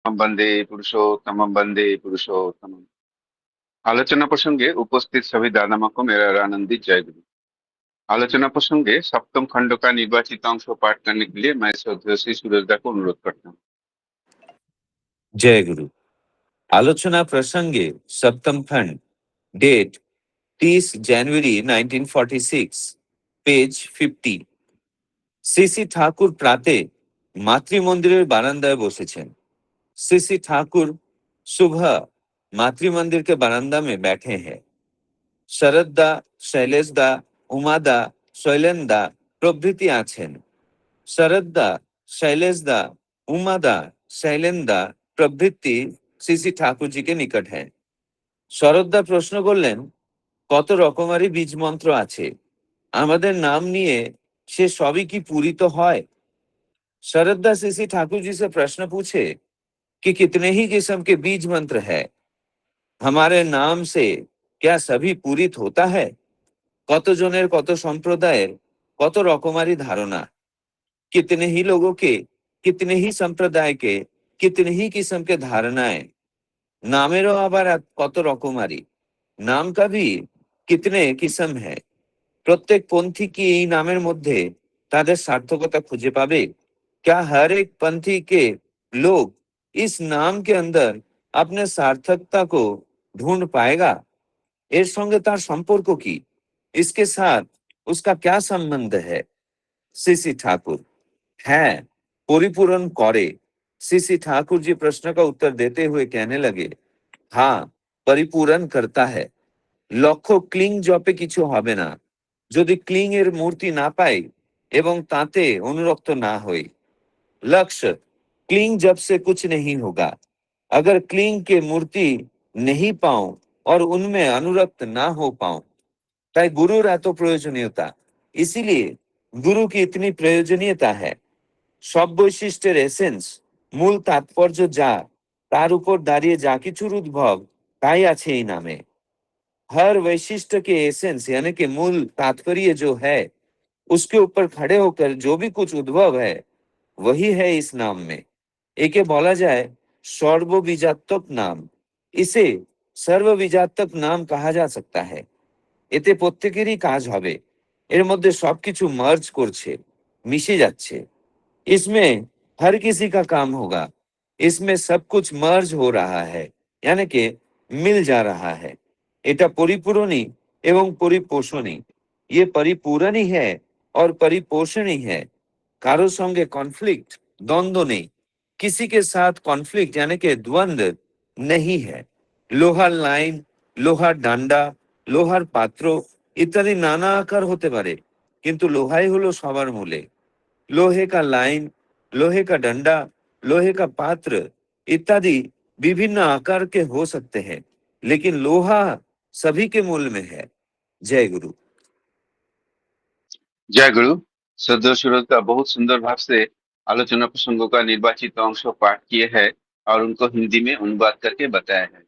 বন্দে পুরুষোত্তমম বন্দে पुरुषोत्तम। आलोचना प्रसंगे उपस्थित सभी दादामा को मेरा आनंदित जय गुरु। आलोचना प्रसंगे सप्तम खंड का निर्वाचित अंश पाठ करने के लिए मैं श्रद्धेय श्री सूरजदा को अनुरोध करता हूँ। जय गुरु। आलोचना प्रसंगे सप्तम खंड, डेट 30 जनवरी 1946, पेज 50। শ্রী ঠাকুর প্রাতে মাতৃমন্দিরের বারান্দায় বসেছেন। श्री ठाकुर सुबह मातृमंदिर के बरामदा में बैठे हैं। शरद दा, शैलेश दा, उमा दा, शैलेन दा प्रभृति आছেন। शरद दा, शैलेश दा, उमा दा, शैलेन दा प्रभृति শ্রী ঠাকুরজিকে নিকট हैं। শরৎদা প্রশ্ন করলেন, কত রকমারি বীজ মন্ত্র আছে, আমাদের নাম নিয়ে সে সবই কি পূরিত হয়? शरद्दा श्री ठाकुर जी से प्रश्न पूछे कि कितने ही किस्म के बीज मंत्र है, हमारे नाम से क्या सभी पूरित होता है? কত জনের কত সম্প্রদায়ের কত রকমারি ধারণা, कितने ही लोगों के कितने ही संप्रदाय के कितने ही किस्म के धारणाएं, नामेरो আবার কত রকমারি, নাম का भी कितने किस्म है। प्रत्येक पंथी की এই নামের মধ্যে তাদের সার্থকতা খুঁজে পাবে? क्या हर एक पंथी के लोग इस नाम के अंदर अपने सार्थकता को ढूंढ पाएगा? এর সঙ্গে তার সম্পর্ক কি? इसके साथ उसका क्या संबंध है? श्री ठाकुर है परिपूरण करे। श्री ठाकुर जी प्रश्न का उत्तर देते हुए कहने लगे, हाँ, परिपूरण करता है। লক্ষ্য ক্লিং জপে কিছু হবে না, যদি ক্লিং এর মূর্তি না পাই এবং তাতে অনুরক্ত না হই। लक्ष्य क्लिंग जब से कुछ नहीं होगा, अगर क्लिंग के मूर्ति नहीं पाऊं और उनमें अनुरक्त ना हो पाऊं। তাই গুরুর এত প্রয়োজনীয়তা, इसीलिए गुरु की इतनी प्रयोजनीयता है। সব বৈশিষ্ট্যের এসেন্স, মূল তাৎপর্য যা, তার উপর দাঁড়িয়ে যা কিছুর উদ্ভব, তাই আছে এই নামে। हर वैशिष्ट के एसेंस यानी कि मूल तात्पर्य जो है, उसके ऊपर खड़े होकर जो भी कुछ उद्भव है, वही है इस नाम में। एके बोला जाए सर्वबीजात्मक नाम, इसे सर्वबीजात्मक नाम कहा जा सकता है। এতে প্রত্যেকেরই কাজ হবে, এর মধ্যে সবকিছু মার্জ করছে, মিশে যাচ্ছে। इसमें हर किसी का काम होगा, इसमें सब कुछ मर्ज हो रहा है, यानी कि मिल जा रहा है। এটা পরিপূরণী এবং পরিপোষণী, ये परिपूरण ही है और परिपोषण ही है। कारो संगे कॉन्फ्लिक्ट, द्वंद्व नहीं, किसी के साथ कॉन्फ्लिक्ट यानी कि द्वंद्व नहीं है। लोहार लाइन, लोहार डांडा, लोहार पात्र इत्यादि नाना आकार होते पारे, किंतु लोहाई हलो सबार मूले। लोहे का लाइन, लोहे का डंडा, लोहे का पात्र इत्यादि विभिन्न आकार के हो सकते हैं, लेकिन लोहा सभी के मूल में है। जय गुरु। जय गुरु। श्रद्धेय सूरजदा बहुत सुंदर भाव से आलोचना प्रसंगों का निर्वाचित अंश पाठ किए हैं और उनको हिंदी में अनुवाद करके बताया है।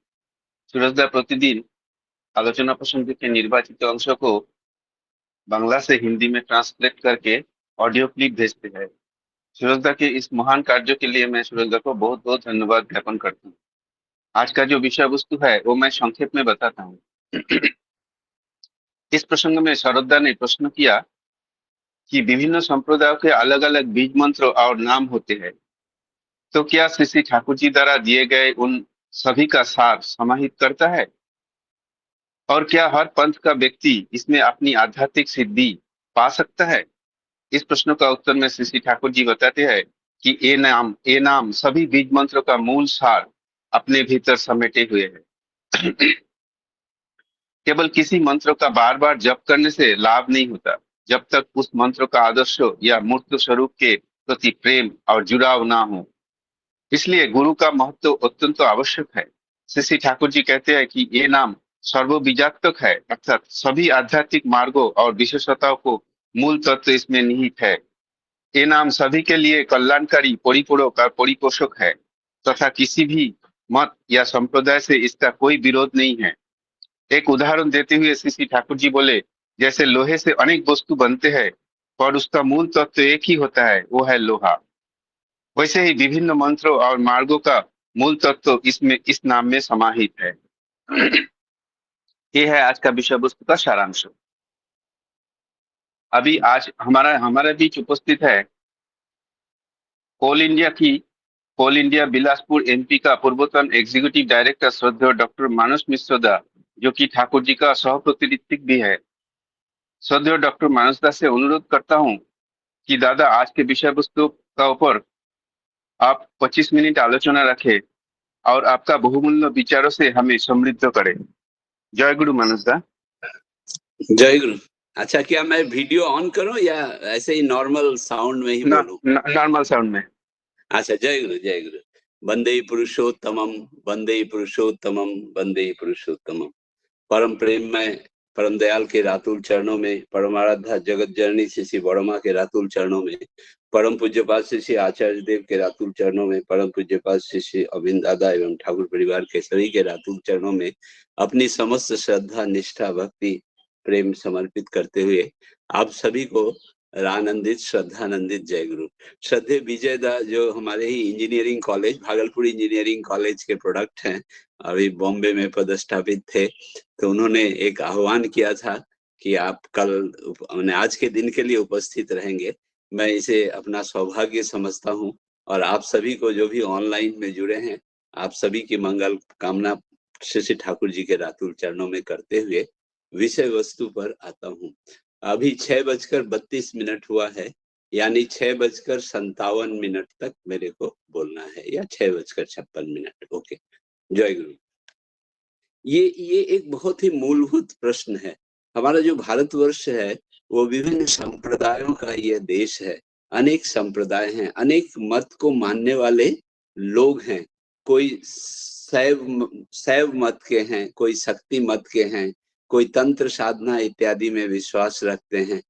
सूरजदा प्रतिदिन आलोचना प्रसंग के निर्वाचित अंश को बांग्ला से हिंदी में ट्रांसलेट करके ऑडियो क्लिप भेजते हैं। सूरजदा के इस महान कार्य के लिए मैं सूरजदा को बहुत बहुत धन्यवाद ज्ञापन करता हूँ। आज का जो विषय वस्तु है वो मैं संक्षेप में बताता हूँ। इस प्रसंग में शरद्दा ने प्रश्न किया कि विभिन्न संप्रदायों के अलग अलग बीज मंत्र और नाम होते हैं, तो क्या श्री श्री ठाकुर जी द्वारा दिए गए उन सभी का सार समाहित करता है? और क्या हर पंथ का व्यक्ति इसमें अपनी आध्यात्मिक सिद्धि पा सकता है? इस प्रश्न का उत्तर में श्री श्री ठाकुर जी बताते हैं कि ये नाम सभी बीज मंत्र का मूल सार अपने भीतर समेटे हुए है। केवल किसी मंत्र का बार बार जप करने से लाभ नहीं होता, जब तक उस मंत्र का आदर्श या मूर्त स्वरूप के प्रति प्रेम और जुड़ाव ना हो। इसलिए गुरु का महत्व अत्यंत आवश्यक है। श्री श्री ठाकुर जी कहते हैं कि ये नाम सर्वबीजात्मक है, अर्थात सभी आध्यात्मिक मार्गों और विशेषताओं को मूल तत्व इसमें निहित है। ये नाम सभी के लिए कल्याणकारी, परिपूरक और परिपोषक है तथा किसी भी मत या संप्रदाय से इसका कोई विरोध नहीं है। एक उदाहरण देते हुए श्री श्री ठाकुर जी बोले, जैसे लोहे से अनेक वस्तु बनते हैं पर उसका मूल तत्व एक ही होता है, वो है लोहा। वैसे ही विभिन्न मंत्रों और मार्गों का मूल तत्व तो इसमें इस नाम में समाहित है। ये है आज का विषय वस्तु का सारांश। अभी आज हमारा हमारे बीच उपस्थित है कोल इंडिया की कोल इंडिया बिलासपुर एमपी का पूर्वतन एग्जीक्यूटिव डायरेक्टर श्रद्धेय डॉक्टर मानस मिश्र दा, जो कि ठाकुर जी का सह प्रतिनिधित्व भी है। श्रद्धेय डॉक्टर मानस दा से अनुरोध करता हूँ कि दादा आज के विषय वस्तु का ऊपर आप 25 मिनट आलोचना रखें और आपका बहुमूल्य विचारों से हमें समृद्ध करें। जय गुरु मानस दा। जय गुरु। अच्छा, क्या मैं वीडियो ऑन करूं या ऐसे ही नॉर्मल साउंड में ही बोलूं? नॉर्मल साउंड में। अच्छा, जय गुरु जय गुरु। वंदे पुरुषोत्तमम वंदे पुरुषोत्तमम वंदे पुरुषोत्तमम। परम प्रेम में परम दयाल के रातुल चरणों में, परम आराध्या जगत जननी श्री श्री बड़मा के रातुल चरणों में, परम पूज्यपाद श्री श्री आचार्य देव के रातुल चरणों में, परम पूज्यपाद श्री श्री अरविंद दादा एवं ठाकुर परिवार के सभी के रातुल चरणों में अपनी समस्त श्रद्धा निष्ठा भक्ति प्रेम समर्पित करते हुए आप सभी को आनंदित श्रद्धानंदित जय गुरु। श्रद्धे विजय दा जो हमारे ही engineering college Bhagalpur engineering college के प्रोडक्ट हैं, अभी बॉम्बे में पदस्थापित थे, तो उन्होंने एक आह्वान किया था कि आप कल आज के दिन के लिए उपस्थित रहेंगे। मैं इसे अपना सौभाग्य समझता हूँ और आप सभी को जो भी ऑनलाइन में जुड़े हैं, आप सभी की मंगल कामना श्री श्री ठाकुर जी के रातुल चरणों में करते हुए विषय वस्तु पर आता हूँ। अभी 6:32 हुआ है, यानी 6:57 तक मेरे को बोलना है, या 6:56। ओके, जय गुरु। ये एक बहुत ही मूलभूत प्रश्न है। हमारा जो भारतवर्ष है वो विभिन्न संप्रदायों का ये देश है। अनेक संप्रदाय हैं, अनेक मत को मानने वाले लोग हैं। कोई शैव मत के हैं, कोई शक्ति मत के हैं, कोई तंत्र साधना इत्यादि में विश्वास रखते हैं।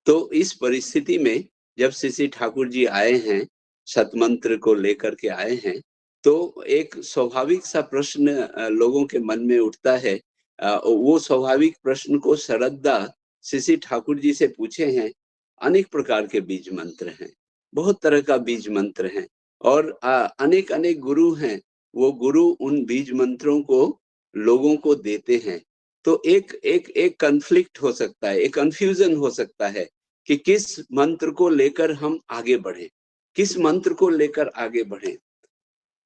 तो इस परिस्थिति में जब श्री श्री ठाकुर जी आए हैं, सतमंत्र को लेकर के आए हैं, तो एक स्वाभाविक सा प्रश्न लोगों के मन में उठता है। वो स्वाभाविक प्रश्न को श्रद्धा श्री श्री ठाकुर जी से पूछे हैं। अनेक प्रकार के बीज मंत्र हैं, बहुत तरह का बीज मंत्र हैं, और अनेक अनेक गुरु हैं। वो गुरु उन बीज मंत्रों को लोगों को देते हैं। तो एक कन्फ्लिक्ट हो सकता है, एक कंफ्यूजन हो सकता है कि किस मंत्र को लेकर हम आगे बढ़े, किस मंत्र को लेकर आगे बढ़े।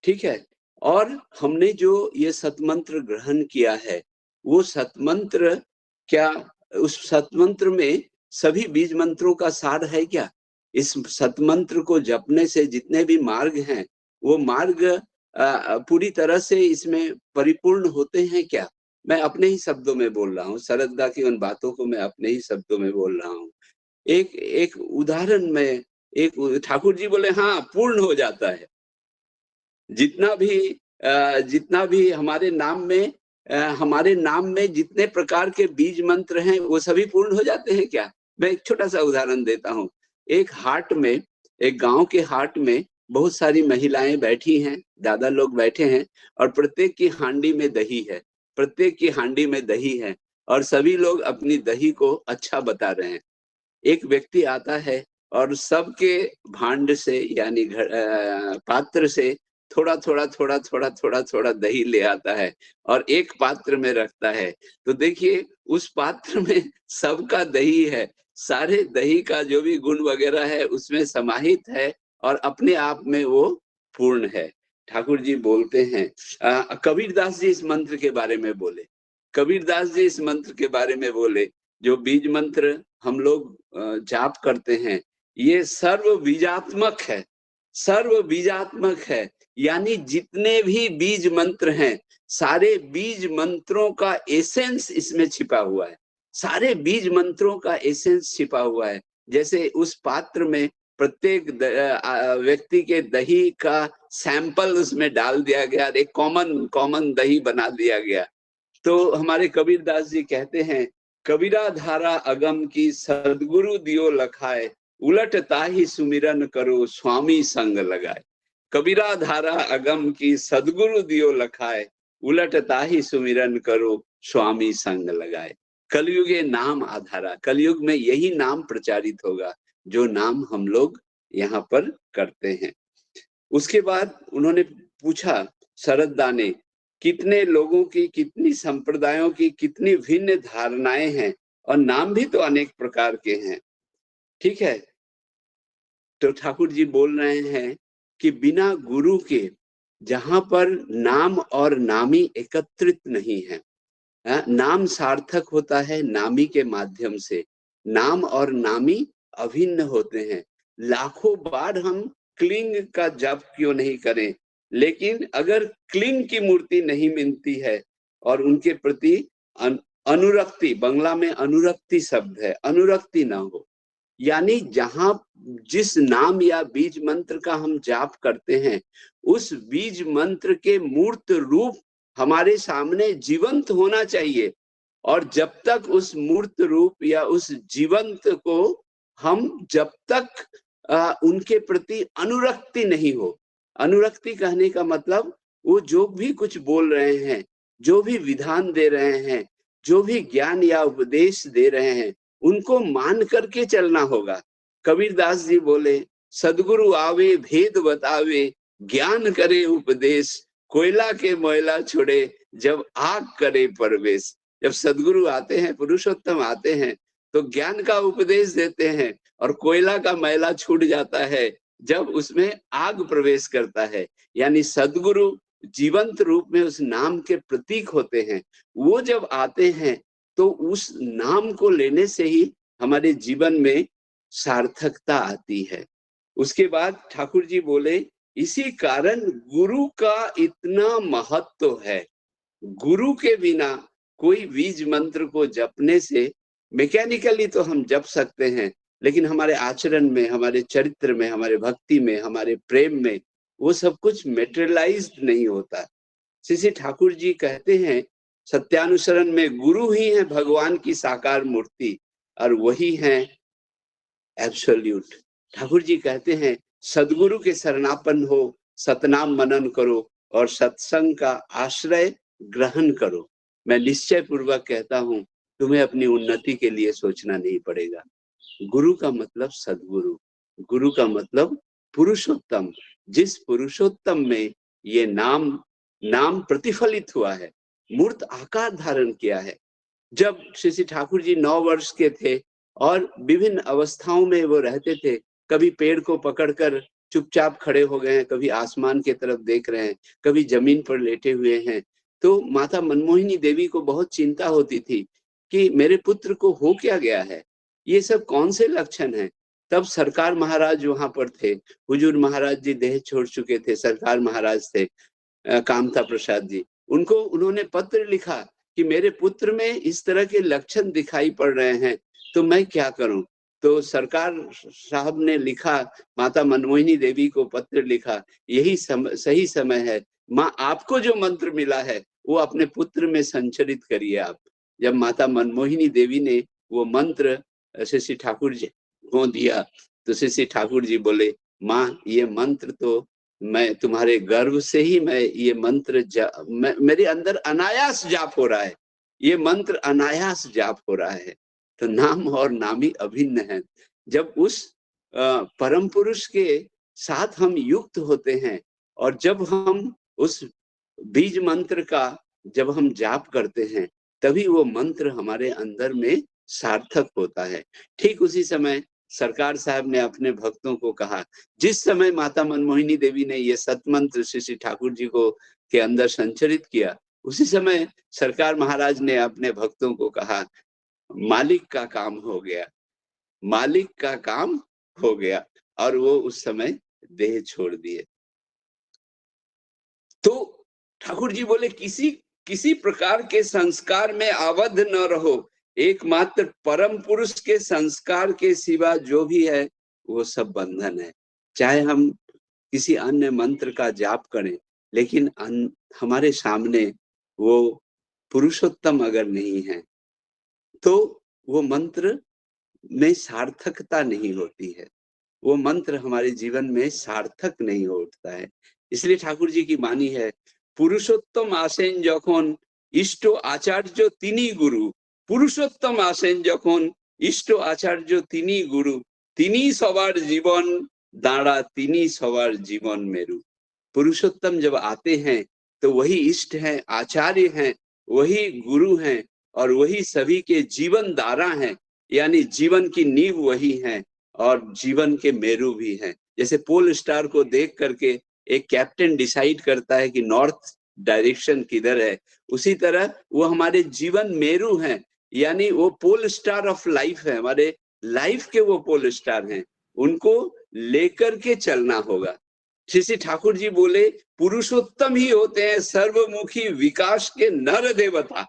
ठीक है। और हमने जो ये सतमंत्र ग्रहण किया है, वो सतमंत्र क्या उस सतमंत्र में सभी बीज मंत्रों का सार है क्या? इस सतमंत्र को जपने से जितने भी मार्ग हैं, वो मार्ग पूरी तरह से इसमें परिपूर्ण होते हैं क्या? मैं अपने ही शब्दों में बोल रहा हूँ, श्रद्धा की उन बातों को मैं अपने ही शब्दों में बोल रहा हूँ। एक उदाहरण में एक ठाकुर जी बोले हाँ पूर्ण हो जाता है। जितना भी हमारे नाम में जितने प्रकार के बीज मंत्र हैं वो सभी पूर्ण हो जाते हैं क्या? मैं एक छोटा सा उदाहरण देता हूँ। एक गांव के हाट में बहुत सारी महिलाएं बैठी हैं, दादा लोग बैठे हैं, और प्रत्येक की हांडी में दही है, और सभी लोग अपनी दही को अच्छा बता रहे हैं। एक व्यक्ति आता है और सबके भांड से यानी पात्र से थोड़ा दही ले आता है और एक पात्र में रखता है। तो देखिए उस पात्र में सबका दही है, सारे दही का जो भी गुण वगैरह है उसमें समाहित है और अपने आप में वो पूर्ण है। ठाकुर जी बोलते हैं, कबीरदास जी इस मंत्र के बारे में बोले, जो बीज मंत्र हम लोग जाप करते हैं, ये सर्व बीजात्मक है। यानी जितने भी बीज मंत्र हैं, सारे बीज मंत्रों का एसेंस इसमें छिपा हुआ है, सारे बीज मंत्रों का एसेंस छिपा हुआ है। जैसे उस पात्र में प्रत्येक व्यक्ति के दही का सैंपल उसमें डाल दिया गया, एक कॉमन दही बना दिया गया। तो हमारे कबीरदास जी कहते हैं, कबीरा धारा अगम की सदगुरु दियो लखाए, उलट ताही सुमिरन करो स्वामी संग लगाए। कबीरा धारा अगम की सदगुरु दियो लखाए, उलट ताही सुमिरन करो स्वामी संग लगाए। कलयुगे नाम आधारा, कलयुग में यही नाम प्रचारित होगा जो नाम हम लोग यहाँ पर करते हैं। उसके बाद उन्होंने पूछा शरद दाने, कितने लोगों की, कितनी संप्रदायों की कितनी भिन्न धारणाएं हैं, और नाम भी तो अनेक प्रकार के हैं। ठीक है, तो ठाकुर जी बोल रहे हैं कि बिना गुरु के जहां पर नाम और नामी एकत्रित नहीं है, नाम सार्थक होता है नामी के माध्यम से, नाम और नामी अभिन्न होते हैं। लाखों बार हम क्लिंग का जप क्यों नहीं करें, लेकिन अगर क्लिंग की मूर्ति नहीं मिलती है और उनके प्रति अनुरक्ति, बंगला में अनुरक्ति शब्द है, अनुरक्ति ना हो, यानी जहां जिस नाम या बीज मंत्र का हम जाप करते हैं, उस बीज मंत्र के मूर्त रूप हमारे सामने जीवंत होना चाहिए। और जब तक उस मूर्त रूप या उस जीवंत को हम जब तक उनके प्रति अनुरक्ति नहीं हो, अनुरक्ति कहने का मतलब वो जो भी कुछ बोल रहे हैं, जो भी विधान दे रहे हैं, जो भी ज्ञान या उपदेश दे रहे हैं, उनको मान करके चलना होगा। कबीरदास जी बोले, सदगुरु आवे भेद बतावे, ज्ञान करे उपदेश, कोयला के मोयला छोड़े, जब आग करे प्रवेश। जब सदगुरु आते हैं, पुरुषोत्तम आते हैं, तो ज्ञान का उपदेश देते हैं, और कोयला का मैला छूट जाता है जब उसमें आग प्रवेश करता है। यानी सदगुरु जीवंत रूप में उस नाम के प्रतीक होते हैं। वो जब आते हैं तो उस नाम को लेने से ही हमारे जीवन में सार्थकता आती है। उसके बाद ठाकुर जी बोले, इसी कारण गुरु का इतना महत्व है। गुरु के बिना कोई बीज मंत्र को जपने से मैकेनिकली तो हम जप सकते हैं, लेकिन हमारे आचरण में, हमारे चरित्र में, हमारे भक्ति में, हमारे प्रेम में वो सब कुछ मेटेरियलाइज्ड नहीं होता। श्री ठाकुर जी कहते हैं, सत्यानुसरण में गुरु ही है भगवान की साकार मूर्ति, और वही है एब्सोल्यूट। ठाकुर जी कहते हैं, सदगुरु के शरणापन्न हो, सतनाम मनन करो और सत्संग का आश्रय ग्रहण करो। मैं निश्चय पूर्वक कहता हूं, तुम्हें अपनी उन्नति के लिए सोचना नहीं पड़ेगा। गुरु का मतलब सदगुरु, गुरु का मतलब पुरुषोत्तम। जिस पुरुषोत्तम में ये नाम प्रतिफलित हुआ है, मूर्त आकार धारण किया है। जब श्री ठाकुर जी 9 वर्ष के थे और विभिन्न अवस्थाओं में वो रहते थे, कभी पेड़ को पकड़कर चुपचाप खड़े हो गए हैं, कभी आसमान की तरफ देख रहे हैं, कभी जमीन पर लेटे हुए हैं, तो माता मनमोहिनी देवी को बहुत चिंता होती थी कि मेरे पुत्र को हो क्या गया है, ये सब कौन से लक्षण हैं। तब सरकार महाराज वहां पर थे, हुजूर महाराज जी देह छोड़ चुके थे, सरकार महाराज थे, कामता प्रसाद जी, उनको उन्होंने पत्र लिखा कि मेरे पुत्र में इस तरह के लक्षण दिखाई पड़ रहे हैं, तो मैं क्या करूं। तो सरकार साहब ने लिखा, माता मनमोहिनी देवी को पत्र लिखा, यही सही समय है, माँ आपको जो मंत्र मिला है वो अपने पुत्र में संचरित करिए आप। जब माता मनमोहिनी देवी ने वो मंत्र श्री ठाकुर जी को दिया, तो श्री ठाकुर जी बोले, माँ ये मंत्र तो मैं तुम्हारे गर्भ से ही, मैं ये मंत्र मेरे अंदर अनायास जाप हो रहा है, ये मंत्र अनायास जाप हो रहा है। तो नाम और नामी अभिन्न है। जब उस परम पुरुष के साथ हम युक्त होते हैं, और जब हम उस बीज मंत्र का जब हम जाप करते हैं, तभी वो मंत्र हमारे अंदर में सार्थक होता है। ठीक उसी समय सरकार साहब ने अपने भक्तों को कहा, जिस समय माता मनमोहिनी देवी ने ये सतमंत्र श्री ठाकुर जी को के अंदर संचरित किया, उसी समय सरकार महाराज ने अपने भक्तों को कहा, मालिक का काम हो गया, मालिक का काम हो गया, और वो उस समय देह छोड़ दिए। तो ठाकुर जी बोले, किसी प्रकार के संस्कार में आबद्ध न रहो, एकमात्र परम पुरुष के संस्कार के सिवा जो भी है वो सब बंधन है। चाहे हम किसी अन्य मंत्र का जाप करें, लेकिन हमारे सामने वो पुरुषोत्तम अगर नहीं है, तो वो मंत्र में सार्थकता नहीं होती है, वो मंत्र हमारे जीवन में सार्थक नहीं होता है। इसलिए ठाकुर जी की वाणी है, पुरुषोत्तम आसेन जखन इष्ट आचार्य तिनी गुरु, पुरुषोत्तम आसेन जखन इष्ट आचार्य तिनी गुरु, तिनी सवार जीवन दाड़ा, तिनी सवार जीवन मेरु। पुरुषोत्तम जब आते हैं तो वही इष्ट हैं, आचार्य हैं, वही गुरु हैं और वही सभी के जीवन धारा हैं, यानी जीवन की नींव वही हैं और जीवन के मेरू भी हैं। जैसे पोल स्टार को देख करके एक कैप्टन डिसाइड करता है कि नॉर्थ डायरेक्शन किधर है, उसी तरह वो हमारे जीवन मेरू हैं, यानी वो पोल स्टार ऑफ लाइफ है, हमारे लाइफ के वो पोल स्टार हैं, उनको लेकर के चलना होगा। श्री ठाकुर जी बोले पुरुषोत्तम ही होते हैं सर्वमुखी विकास के नर देवता,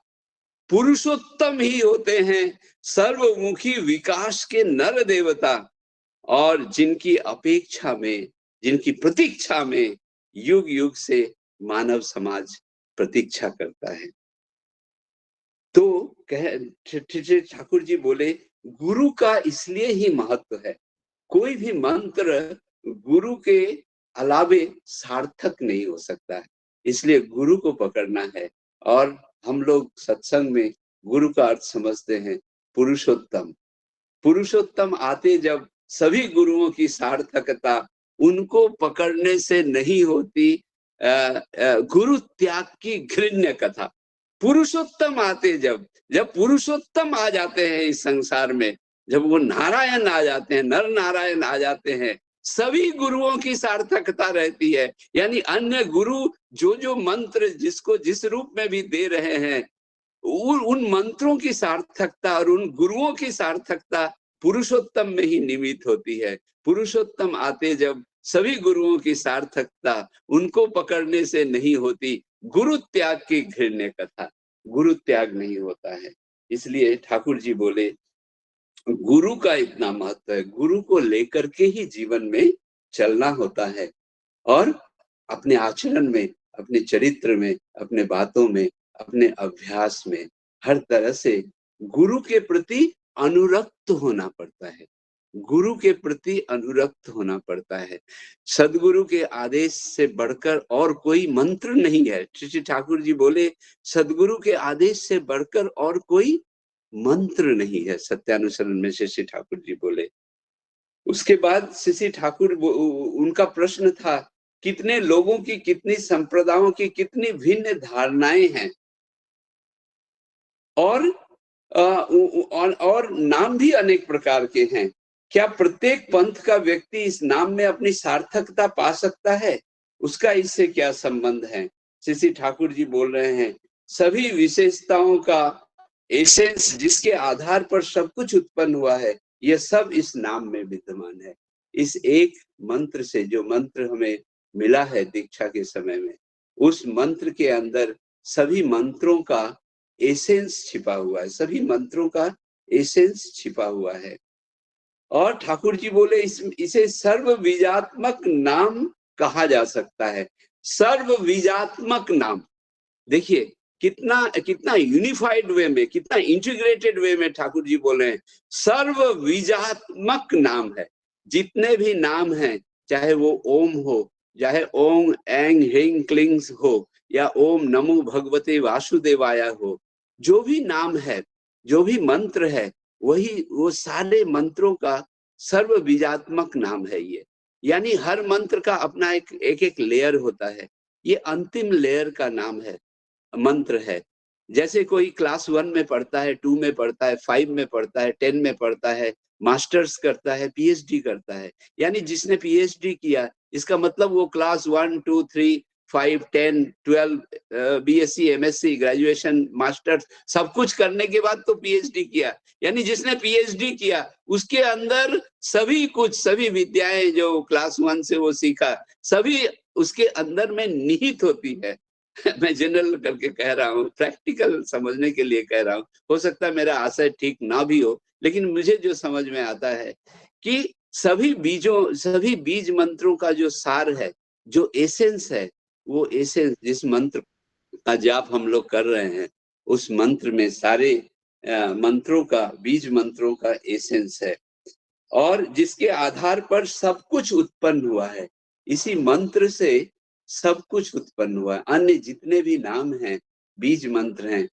पुरुषोत्तम ही होते हैं सर्वमुखी विकास के नर देवता, और जिनकी अपेक्षा में, जिनकी प्रतीक्षा में युग युग से मानव समाज प्रतीक्षा करता है। तो ठाकुर जी बोले गुरु का इसलिए ही महत्व है, कोई भी मंत्र गुरु के अलावे सार्थक नहीं हो सकता है, इसलिए गुरु को पकड़ना है। और हम लोग सत्संग में गुरु का अर्थ समझते हैं पुरुषोत्तम। पुरुषोत्तम आते जब सभी गुरुओं की सार्थकता उनको पकड़ने से नहीं होती, गुरु त्याग की घृण्य कथा। पुरुषोत्तम आते जब पुरुषोत्तम आ जाते हैं इस संसार में, जब वो नारायण आ जाते हैं, नर नारायण आ जाते हैं, सभी गुरुओं की सार्थकता रहती है। यानी अन्य गुरु जो मंत्र जिसको जिस रूप में भी दे रहे हैं, उन मंत्रों की सार्थकता और उन गुरुओं की सार्थकता पुरुषोत्तम में ही निमित होती है। पुरुषोत्तम आते जब सभी गुरुओं की सार्थकता उनको पकड़ने से नहीं होती, गुरु त्याग की घृण्य कथा, गुरु त्याग नहीं होता है। इसलिए ठाकुर जी बोले गुरु का इतना महत्व है, गुरु को लेकर के ही जीवन में चलना होता है और अपने आचरण में, अपने चरित्र में, अपने बातों में, अपने अभ्यास में हर तरह से गुरु के प्रति अनुरक्त होना पड़ता है, गुरु के प्रति अनुरक्त होना पड़ता है। सदगुरु के आदेश से बढ़कर और कोई मंत्र नहीं है। श्री ठाकुर जी बोले सदगुरु के आदेश से बढ़कर और कोई मंत्र नहीं है, सत्यानुसरण में श्री ठाकुर जी बोले। उसके बाद श्री ठाकुर, उनका प्रश्न था कितने लोगों की, कितनी संप्रदायों की कितनी भिन्न धारणाएं हैं और नाम भी अनेक प्रकार के हैं। क्या प्रत्येक पंथ का व्यक्ति इस नाम में अपनी सार्थकता पा सकता है? उसका इससे क्या संबंध है? श्री ठाकुर जी बोल रहे हैं सभी विशेषताओं का एसेंस जिसके आधार पर सब कुछ उत्पन्न हुआ है, यह सब इस नाम में विद्यमान है। इस एक मंत्र से, जो मंत्र हमें मिला है दीक्षा के समय में, उस मंत्र के अंदर सभी मंत्रों का एसेंस छिपा हुआ है, सभी मंत्रों का एसेंस छिपा हुआ है। और ठाकुर जी बोले इसे सर्वबीजात्मक नाम कहा जा सकता है। सर्वबीजात्मक नाम, देखिए कितना यूनिफाइड वे में, कितना इंटीग्रेटेड वे में ठाकुर जी बोले हैं सर्वबीजात्मक नाम है। जितने भी नाम हैं, चाहे वो ओम हो, चाहे ओम ऐंग ह्रीं क्लीं हो, या ओम नमो भगवते वासुदेवाय हो, जो भी नाम है, जो भी मंत्र है, वही वो सारे मंत्रों का सर्वबीजात्मक नाम है ये। यानी हर मंत्र का अपना एक लेयर होता है, ये अंतिम लेयर का नाम है, मंत्र है। जैसे कोई क्लास 1 में पढ़ता है, 2 में पढ़ता है, 5 में पढ़ता है, 10 में पढ़ता है, मास्टर्स करता है, पीएचडी करता है। यानी जिसने पीएचडी किया, इसका मतलब वो class 1, 2, 3, 5, 10, 12 BSc, MSc, graduation, masters सब कुछ करने के बाद तो पीएचडी किया। यानी जिसने पीएचडी किया उसके अंदर सभी कुछ, सभी विद्याएं जो क्लास 1 से वो सीखा, सभी उसके अंदर में निहित होती है। मैं जनरल करके कह रहा हूँ, प्रैक्टिकल समझने के लिए कह रहा हूँ। हो सकता है मेरा आशय ठीक ना भी हो, लेकिन मुझे जो समझ में आता है कि सभी बीज मंत्रों का जो सार है, जो एसेंस है, वो एसेंस जिस मंत्र का जाप हम लोग कर रहे हैं, उस मंत्र में सारे मंत्रों का, बीज मंत्रों का एसेंस है और जिसके आधार पर सब कुछ उत्पन्न हुआ है। इसी मंत्र से सब कुछ उत्पन्न हुआ है। अन्य जितने भी नाम हैं, बीज मंत्र हैं,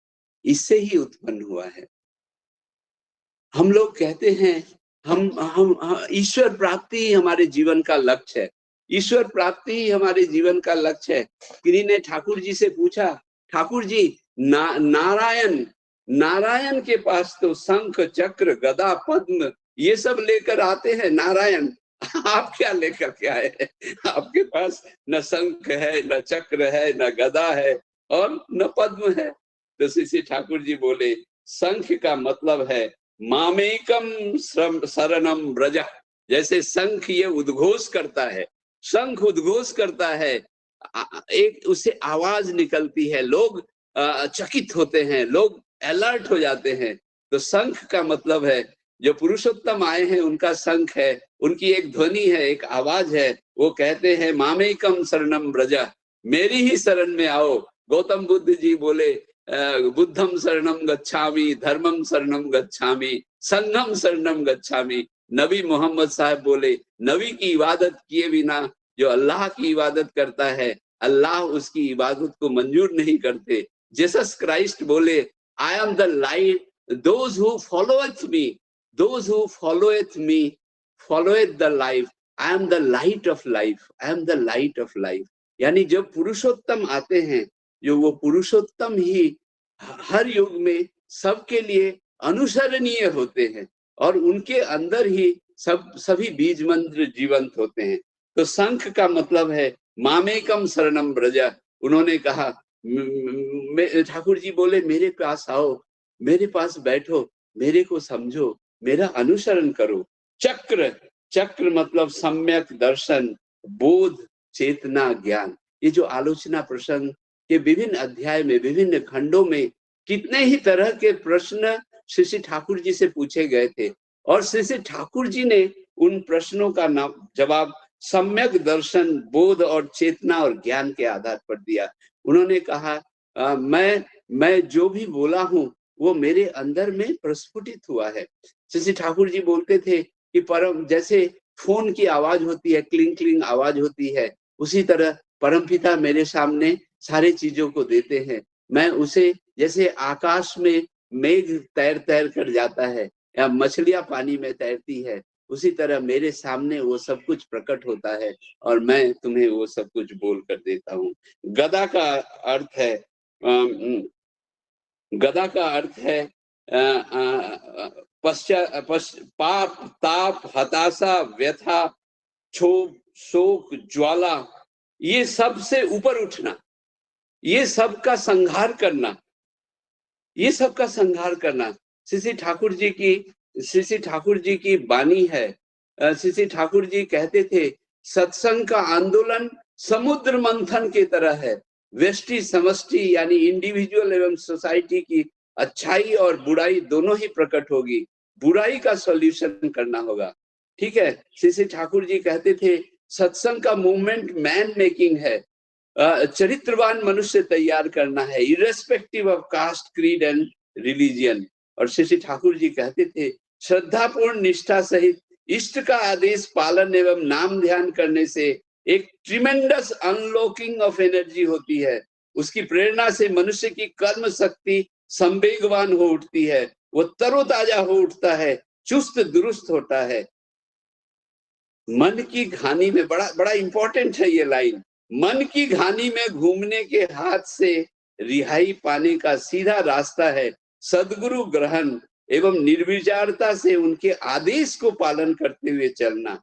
इससे ही उत्पन्न हुआ है। हम लोग कहते हैं हम ईश्वर प्राप्ति ही हमारे जीवन का लक्ष्य है। ईश्वर प्राप्ति ही हमारे जीवन का लक्ष्य है। किन्हीं ने ठाकुर जी से पूछा, ठाकुर जी नारायण के पास तो शंख चक्र गदा पद्म ये सब लेकर आते हैं नारायण, आप क्या लेकर के आए हैं? आपके पास न शंख है, न चक्र है, न गदा है और न पद्म है। तो श्री ठाकुर जी बोले, शंख का मतलब है मामेकम शरणम ब्रज। जैसे शंख ये उद्घोष करता है, शंख उद्घोष करता है, एक उससे आवाज निकलती है, लोग चकित होते हैं, लोग अलर्ट हो जाते हैं। तो शंख का मतलब है जो पुरुषोत्तम आए हैं उनका शंख है, उनकी एक ध्वनि है, एक आवाज है। वो कहते हैं मामेकम शरणम ब्रज, मेरी ही शरण में आओ। गौतम बुद्ध जी बोले बुद्धम शरणम गच्छामि, धर्मम शरणम गच्छामि, संघम शरणम गच्छामि। नबी मोहम्मद साहब बोले नबी की इबादत किए बिना जो अल्लाह की इबादत करता है, अल्लाह उसकी इबादत को मंजूर नहीं करते। जीसस क्राइस्ट बोले I am the light, those who followeth me followeth the life, I am the light of life, I am the light of life। यानी जब पुरुषोत्तम आते हैं, जो वो पुरुषोत्तम ही हर युग में सबके लिए अनुसरणीय होते हैं और उनके अंदर ही सभी बीज मंत्र जीवंत होते हैं। तो शंख का मतलब है मामेकम शरणम ब्रज। उन्होंने कहा ठाकुर जी बोले मेरे पास आओ, मेरे पास बैठो, मेरे को समझो, मेरा अनुसरण करो। चक्र मतलब सम्यक दर्शन, बोध, चेतना, ज्ञान। ये जो आलोचना प्रसंग के विभिन्न अध्याय में, विभिन्न खंडों में कितने ही तरह के प्रश्न श्री ठाकुर जी से पूछे गए थे और श्री ठाकुर जी ने उन प्रश्नों का जवाब सम्यक दर्शन, बोध और चेतना और ज्ञान के आधार पर दिया। उन्होंने कहा मैं जो भी बोला हूँ वो मेरे अंदर में प्रस्फुटित हुआ है। श्री ठाकुर जी बोलते थे कि परम जैसे फोन की आवाज होती है, क्लिंग क्लिंग आवाज होती है, उसी तरह परमपिता मेरे सामने सारे चीजों को देते हैं। मैं उसे जैसे आकाश में मेघ तैर तैर कर जाता है या मछलियां पानी में तैरती है, उसी तरह मेरे सामने वो सब कुछ प्रकट होता है और मैं तुम्हें वो सब कुछ बोल कर देता हूँ। गदा का अर्थ है गदा का अर्थ है पाप, ताप, हताशा, व्यथा, क्षोभ, शोक, ज्वाला, ये सबसे ऊपर उठना, ये सबका संहार करना, ये सबका संहार करना। श्री ठाकुर जी की वाणी है। श्री ठाकुर जी कहते थे सत्संग का आंदोलन समुद्र मंथन की तरह है। व्यष्टि समष्टि यानी इंडिविजुअल एवं सोसाइटी की अच्छाई और बुराई दोनों ही प्रकट होगी, बुराई का सॉल्यूशन करना होगा। ठीक है, श्री ठाकुर जी कहते थे सत्संग का मूवमेंट मैन मेकिंग है, चरित्रवान मनुष्य तैयार करना है, irrespective of caste, creed and religion. और श्री ठाकुर जी कहते थे श्रद्धापूर्ण निष्ठा सहित इष्ट का आदेश पालन एवं नाम ध्यान करने से एक ट्रिमेंडस अनलॉकिंग ऑफ एनर्जी होती है। उसकी प्रेरणा से मनुष्य की कर्म शक्ति संवेगवान हो उठती है, वो तरोताजा हो उठता है, चुस्त दुरुस्त होता है। मन की घानी में, बड़ा इंपॉर्टेंट है ये लाइन, मन की घानी में घूमने के हाथ से रिहाई पाने का सीधा रास्ता है सद्गुरु ग्रहण एवं निर्विचारता से उनके आदेश को पालन करते हुए चलना।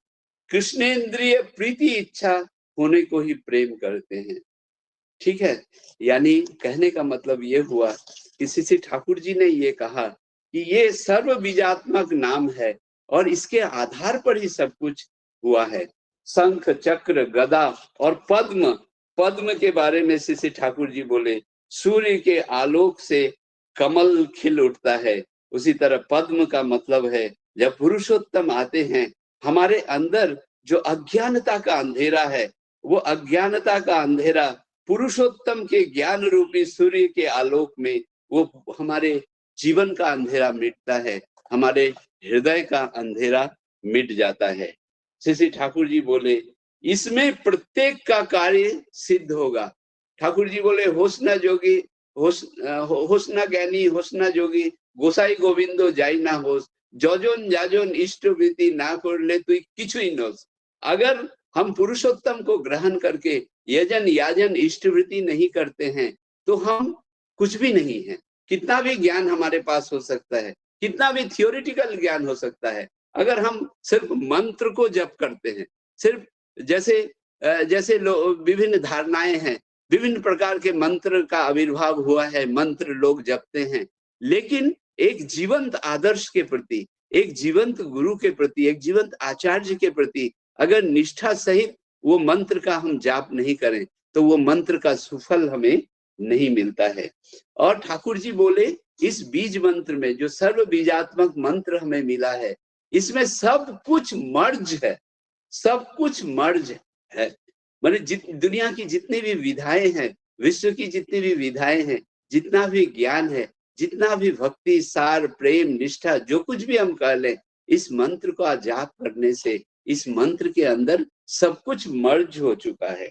कृष्णेंद्रिय प्रीति इच्छा होने को ही प्रेम करते हैं। ठीक है, यानी कहने का मतलब ये हुआ कि श्री ठाकुर जी ने ये कहा कि ये सर्व बीजात्मक नाम है और इसके आधार पर ही सब कुछ हुआ है। शंख, चक्र, गदा और पद्म के बारे में श्री ठाकुर जी बोले सूर्य के आलोक से कमल खिल उठता है, उसी तरह पद्म का मतलब है जब पुरुषोत्तम आते हैं हमारे अंदर जो अज्ञानता का अंधेरा है, वो अज्ञानता का अंधेरा पुरुषोत्तम के ज्ञान रूपी सूर्य के आलोक में वो हमारे जीवन का अंधेरा मिटता है, हमारे हृदय का अंधेरा मिट जाता है। श्री ठाकुर जी बोले इसमें प्रत्येक का कार्य सिद्ध होगा। ठाकुर जी बोले होसना जोगी होसना ज्ञानी होसना जोगी गोसाई गोविंदो जाई ना होस, जजोन जाजोन इष्ट वृत्ति ना कर ले तुई किछुई नोस। अगर हम पुरुषोत्तम को ग्रहण करके यजन याजन इष्टवृत्ति नहीं करते हैं तो हम कुछ भी नहीं है। कितना भी ज्ञान हमारे पास हो सकता है, कितना भी थियोरिटिकल ज्ञान हो सकता है, अगर हम सिर्फ मंत्र को जप करते हैं, सिर्फ जैसे जैसे विभिन्न धारणाएं हैं, विभिन्न प्रकार के मंत्र का आविर्भाव हुआ है, मंत्र लोग जपते हैं, लेकिन एक जीवंत आदर्श के प्रति, एक जीवंत गुरु के प्रति, एक जीवंत आचार्य के प्रति अगर निष्ठा सहित वो मंत्र का हम जाप नहीं करें तो वो मंत्र का सुफल हमें नहीं मिलता है। और ठाकुर जी बोले इस बीज मंत्र में जो सर्व बीजात्मक मंत्र हमें मिला है, इसमें सब कुछ मर्ज है, सब कुछ मर्ज है। माने दुनिया की जितनी भी विधाएं हैं, विश्व की जितनी भी विधाएं हैं, जितना भी ज्ञान है, जितना भी भक्ति सार प्रेम निष्ठा जो कुछ भी हम कह लें, इस मंत्र का जाप करने से इस मंत्र के अंदर सब कुछ मर्ज हो चुका है।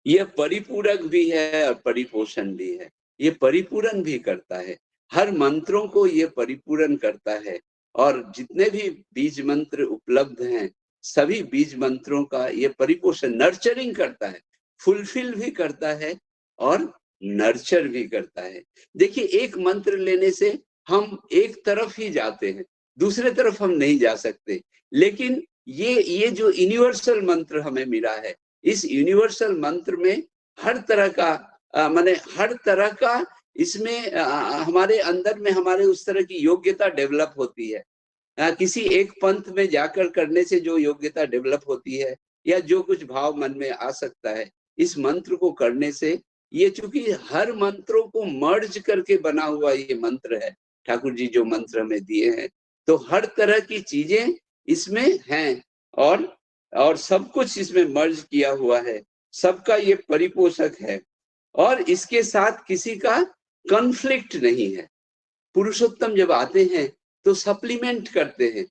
यह परिपूरक भी है और परिपोषण भी है, ये परिपूरण भी करता है, हर मंत्रों को ये परिपूरण करता है। और जितने भी बीज मंत्र उपलब्ध हैं, सभी बीज मंत्रों का ये परिपोषण नर्चरिंग करता है, फुलफिल भी करता है और नर्चर भी करता है। देखिए, एक मंत्र लेने से हम एक तरफ ही जाते हैं, दूसरे तरफ हम नहीं जा सकते, लेकिन ये जो यूनिवर्सल मंत्र हमें मिला है, इस यूनिवर्सल मंत्र में हर तरह का माने हर तरह का इसमें हमारे अंदर में हमारे उस तरह की योग्यता डेवलप होती है। किसी एक पंथ में जाकर करने से जो योग्यता डेवलप होती है या जो कुछ भाव मन में आ सकता है, इस मंत्र को करने से, ये चूंकि हर मंत्रों को मर्ज करके बना हुआ ये मंत्र है, ठाकुर जी जो मंत्र हमें दिए हैं, तो हर तरह की चीजें इसमें हैं और सब कुछ इसमें मर्ज किया हुआ है, सबका ये परिपोषक है और इसके साथ किसी का कॉन्फ्लिक्ट नहीं है। पुरुषोत्तम जब आते हैं तो सप्लीमेंट करते हैं,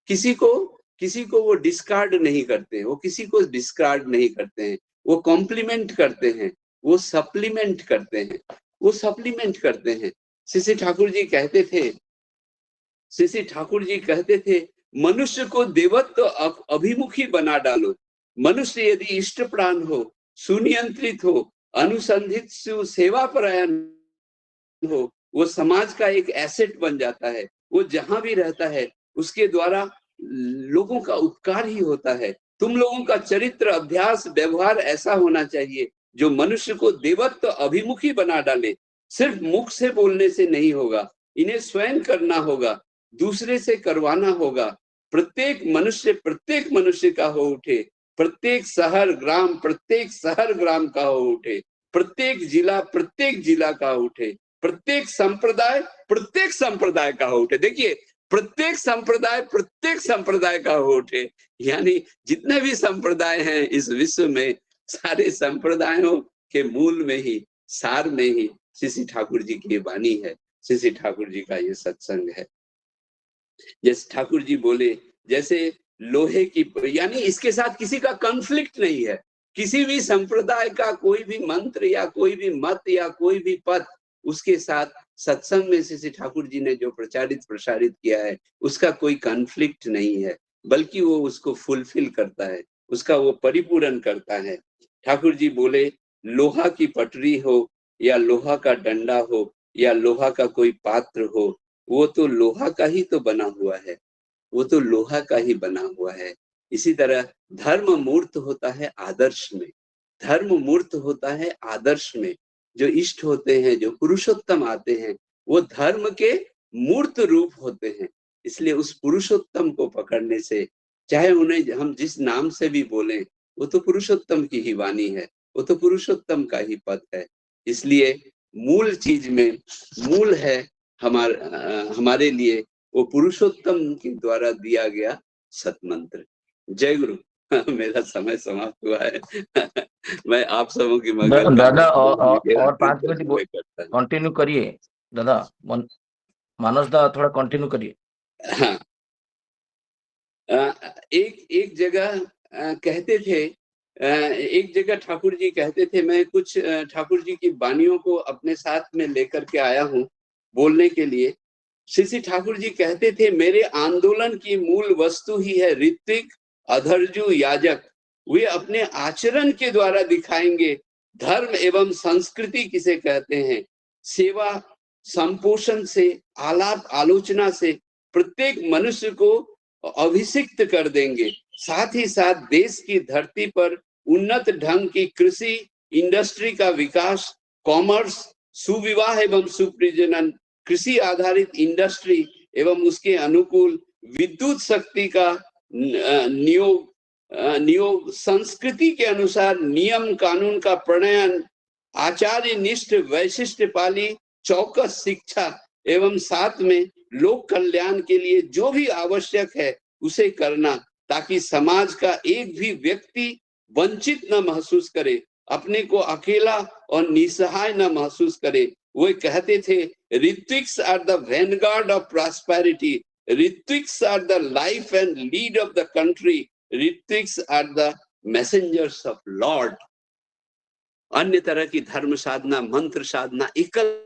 किसी को वो डिस्कार्ड नहीं करते, वो किसी को डिस्कार्ड नहीं करते हैं, वो कॉम्प्लीमेंट करते हैं, वो सप्लीमेंट करते हैं, वो सप्लीमेंट करते हैं। श्री ठाकुर जी कहते थे मनुष्य को देवत्व अभिमुखी बना डालो। मनुष्य यदि इष्ट प्राण हो, सुनियंत्रित हो, अनुसंधित सेवा परायण हो, वो समाज का एक एसेट बन जाता है। वो जहां भी रहता है उसके द्वारा लोगों का उपकार ही होता है। तुम लोगों का चरित्र अभ्यास व्यवहार ऐसा होना चाहिए जो मनुष्य को देवत्व अभिमुखी बना डाले। सिर्फ मुख से बोलने से नहीं होगा, इन्हें स्वयं करना होगा, दूसरे से करवाना होगा। प्रत्येक मनुष्य का हो उठे, प्रत्येक शहर ग्राम का हो उठे, प्रत्येक जिला का उठे, प्रत्येक संप्रदाय का हो उठे। देखिए, प्रत्येक संप्रदाय का हो उठे, यानी जितने भी संप्रदाय हैं इस विश्व में, सारे संप्रदायों के मूल में ही, सार में ही श्री ठाकुर जी की वाणी है, श्री ठाकुर जी का ये सत्संग है। जैसे ठाकुर जी बोले, जैसे लोहे की, यानी इसके साथ किसी का कॉन्फ्लिक्ट नहीं है। किसी भी संप्रदाय का कोई भी मंत्र या कोई भी मत या कोई भी पद, उसके साथ सत्संग में श्री ठाकुर जी ने जो प्रसारित किया है, उसका कोई कॉन्फ्लिक्ट नहीं है, बल्कि वो उसको फुलफिल करता है, उसका वो परिपूर्ण करता है। ठाकुर जी बोले, लोहा की पटरी हो या लोहा का डंडा हो या लोहा का कोई पात्र हो, वो तो लोहा का ही तो बना हुआ है, वो तो लोहा का ही बना हुआ है। इसी तरह धर्म मूर्त होता है आदर्श में, धर्म मूर्त होता है आदर्श में। जो इष्ट होते हैं, जो पुरुषोत्तम आते हैं, वो धर्म के मूर्त रूप होते हैं। इसलिए उस पुरुषोत्तम को पकड़ने से, चाहे उन्हें हम जिस नाम से भी बोलें, वो तो पुरुषोत्तम की ही वाणी है, वो तो पुरुषोत्तम का ही पद है। इसलिए मूल चीज में मूल है हमारे लिए वो पुरुषोत्तम के द्वारा दिया गया सतमंत्र। जय गुरु। मेरा समय समाप्त हुआ है। मैं आप सबों की मगन दादा और 5 मिनट कंटिन्यू करिए दादा, मानस दा थोड़ा कंटिन्यू करिए। हाँ, एक जगह कहते थे, एक जगह ठाकुर जी कहते थे, मैं कुछ ठाकुर जी की वाणियों को अपने साथ में लेकर के आया हूँ बोलने के लिए। श्री ठाकुर जी कहते थे, मेरे आंदोलन की मूल वस्तु ही है ऋत्विक, अधर्जु, याजक। वे अपने आचरण के द्वारा दिखाएंगे। धर्म एवं संस्कृति किसे कहते हैं? सेवा संपोषण से, आलाप आलोचना से प्रत्येक मनुष्य को अभिषिक्त कर देंगे। साथ ही साथ देश की धरती पर उन्नत ढंग की कृषि इंडस्ट्री का विकास, कॉमर्स, सुविवाह एवं सुप्रजनन, कृषि आधारित इंडस्ट्री एवं उसके अनुकूल विद्युत शक्ति का नियोग, संस्कृति के अनुसार नियम कानून का प्रणयन, आचार्य निष्ठ वैशिष्ट पाली चौकस शिक्षा एवं साथ में लोक कल्याण के लिए जो भी आवश्यक है उसे करना, ताकि समाज का एक भी व्यक्ति वंचित न महसूस करे, अपने को अकेला और निसहाय न महसूस करे। वो कहते थे, Ritwiks are the vanguard of prosperity, Ritwiks are the life and lead of the country, Ritwiks are the messengers of Lord. अन्य तरह की धर्म साधना, मंत्र साधना एकल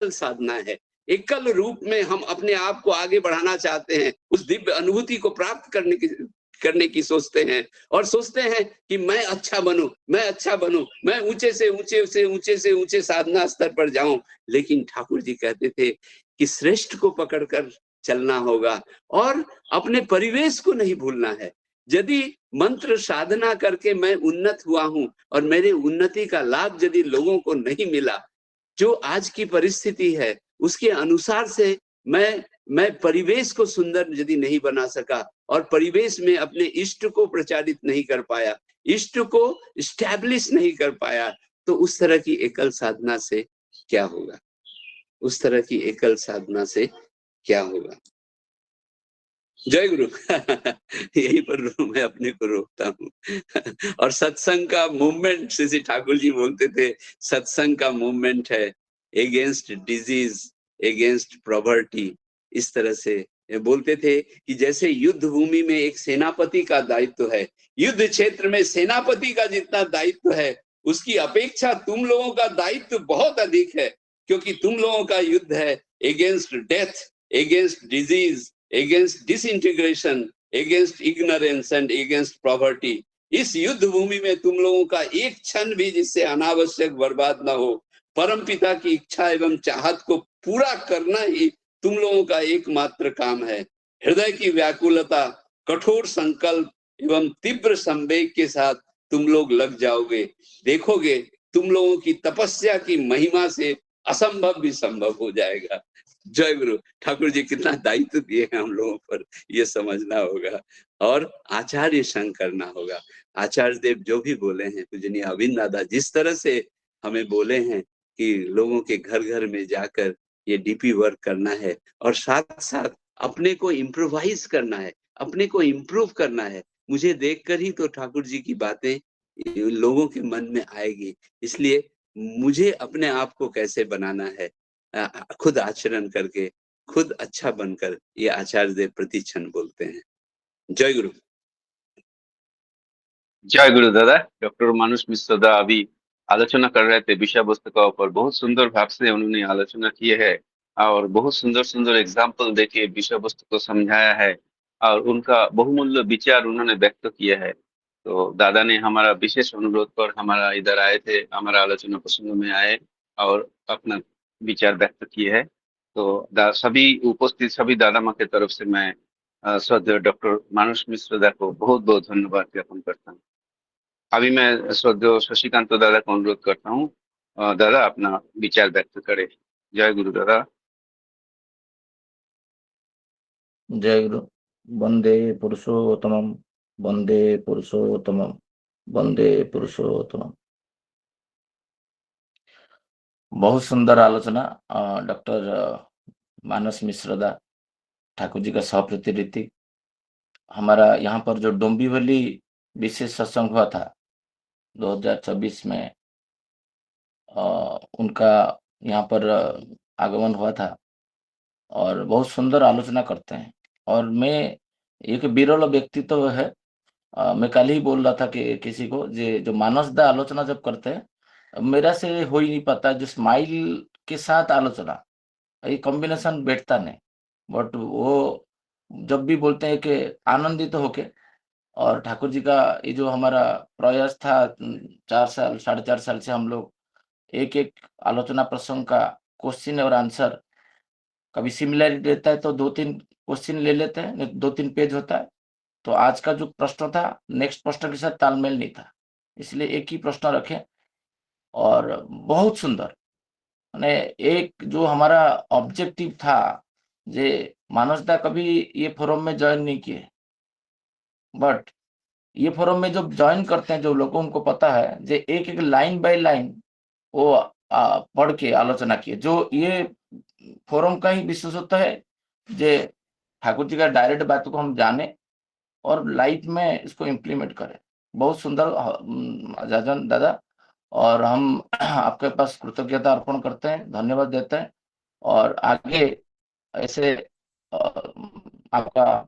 साधना है। एकल रूप में हम अपने आप को आगे बढ़ाना चाहते हैं, उस दिव्य अनुभूति को प्राप्त करने की सोचते हैं, और सोचते हैं कि मैं अच्छा बनूं, मैं अच्छा बनूं, मैं ऊंचे से ऊंचे साधना स्तर पर जाऊं। लेकिन ठाकुर जी कहते थे कि श्रेष्ठ को पकड़कर चलना होगा और अपने परिवेश को नहीं भूलना है। यदि मंत्र साधना करके मैं उन्नत हुआ हूं और मेरे उन्नति का लाभ यदि लोगों को नहीं मिला, जो आज की परिस्थिति है उसके अनुसार से मैं परिवेश को सुंदर यदि नहीं बना सका और परिवेश में अपने इष्ट को प्रचारित नहीं कर पाया, इष्ट को स्टैब्लिश नहीं कर पाया, तो उस तरह की एकल साधना से क्या होगा? उस तरह की एकल साधना से क्या होगा? जय गुरु। यही पर मैं अपने को रोकता हूँ। और सत्संग का मूवमेंट, श्री ठाकुर जी बोलते थे, सत्संग का मूवमेंट है एगेंस्ट डिजीज, एगेंस्ट प्रॉवर्टी। इस तरह से बोलते थे कि जैसे युद्ध भूमि में एक सेनापति का दायित्व है, युद्ध क्षेत्र में सेनापति का जितना दायित्व है उसकी अपेक्षा तुम लोगों का दायित्व बहुत अधिक है, क्योंकि तुम लोगों का युद्ध है against death, against disease, against disintegration, against ignorance and against poverty। इस युद्ध भूमि में तुम लोगों का एक क्षण भी जिससे अनावश्यक बर्बाद ना हो, परम पिता की इच्छा एवं चाहत को पूरा करना ही तुम लोगों का एकमात्र काम है। हृदय की व्याकुलता, कठोर संकल्प एवं तीव्र संवेग के साथ तुम लोग लग जाओगे, देखोगे तुम लोगों की तपस्या की महिमा से असंभव भी संभव हो जाएगा। जय गुरु। ठाकुर जी कितना दायित्व दिए हैं हम लोगों पर, ये समझना होगा और आचार्य संग करना होगा। आचार्य देव जो भी बोले हैं, पूजनीय अविंद दादा जिस तरह से हमें बोले हैं कि लोगों के घर घर में जाकर ये डीपी वर्क करना है और साथ साथ अपने को इम्प्रोवाइज करना है, अपने को इम्प्रूव करना है। मुझे देखकर ही तो ठाकुर जी की बातें लोगों के मन में आएगी, इसलिए मुझे अपने आप को कैसे बनाना है, खुद आचरण करके, खुद अच्छा बनकर, ये आचार्य देव प्रति क्षण बोलते हैं। जय गुरु। जय गुरु दादा। डॉक्टर मानुष मिश्र दा अभी आलोचना कर रहे थे विषय वस्तु का ऊपर, बहुत सुंदर भाव से उन्होंने आलोचना की है और बहुत सुंदर सुंदर एग्जाम्पल देके विषय वस्तु को समझाया है और उनका बहुमूल्य विचार उन्होंने व्यक्त किया है। तो दादा ने हमारा विशेष अनुरोध पर हमारा इधर आए थे, हमारा आलोचना प्रसंग में आए और अपना विचार व्यक्त किए है। तो सभी उपस्थित सभी दादा माँ की तरफ से मैं श्रद्धेय डॉक्टर मानुष मिश्र दा को बहुत बहुत धन्यवाद ज्ञापन करता हूँ। अभी मैं श्रद्धेय शशिकांत दादा को अनुरोध करता हूँ, दादा अपना विचार व्यक्त करे। जय गुरु दादा। जय गुरु। वंदे पुरुषोत्तमम, वंदे पुरुषोत्तमम, वंदे पुरुषोत्तमम। बहुत सुंदर आलोचना डॉक्टर मानस मिश्र दा, ठाकुर जी का सौप्रति रीति। हमारा यहाँ पर जो डोंबिवली विशेष सत्संग हुआ था 2024 में, उनका यहाँ पर आगमन हुआ था और बहुत सुंदर आलोचना करते हैं। और मैं एक विरल व्यक्तित्व है, मैं कल ही बोल रहा था कि किसी को जो मानस दा आलोचना जब करते हैं मेरा से हो ही नहीं पाता, जो स्माइल के साथ आलोचना, ये कॉम्बिनेशन बैठता नहीं। बट वो जब भी बोलते हैं कि आनंदित होके और ठाकुर जी का ये जो हमारा प्रयास था 4 साल 4.5 साल से हम लोग एक एक आलोचना प्रसंग का क्वेश्चन और आंसर, कभी सिमिलरिटी रहता है तो 2-3 क्वेश्चन ले लेते हैं, नहीं 2-3 पेज होता है। तो आज का जो प्रश्न था नेक्स्ट प्रश्न के साथ तालमेल नहीं था, इसलिए एक ही प्रश्न रखे और बहुत सुंदर, माने एक जो हमारा ऑब्जेक्टिव था, जे मानसदा कभी ये फोरम में ज्वाइन नहीं किए, बट ये फोरम में जब ज्वाइन करते हैं जो लोगों उनको पता है जे एक एक लाइन बाय लाइन वो पढ़ के आलोचना किए। जो ये फोरम का ही विशेषता है जे ठाकुर जी का डायरेक्ट बातों को हम जाने और लाइफ में इसको इम्प्लीमेंट करें। बहुत सुंदर जाजन दादा, और हम आपके पास कृतज्ञता अर्पण करते हैं, धन्यवाद देते हैं, और आगे ऐसे आपका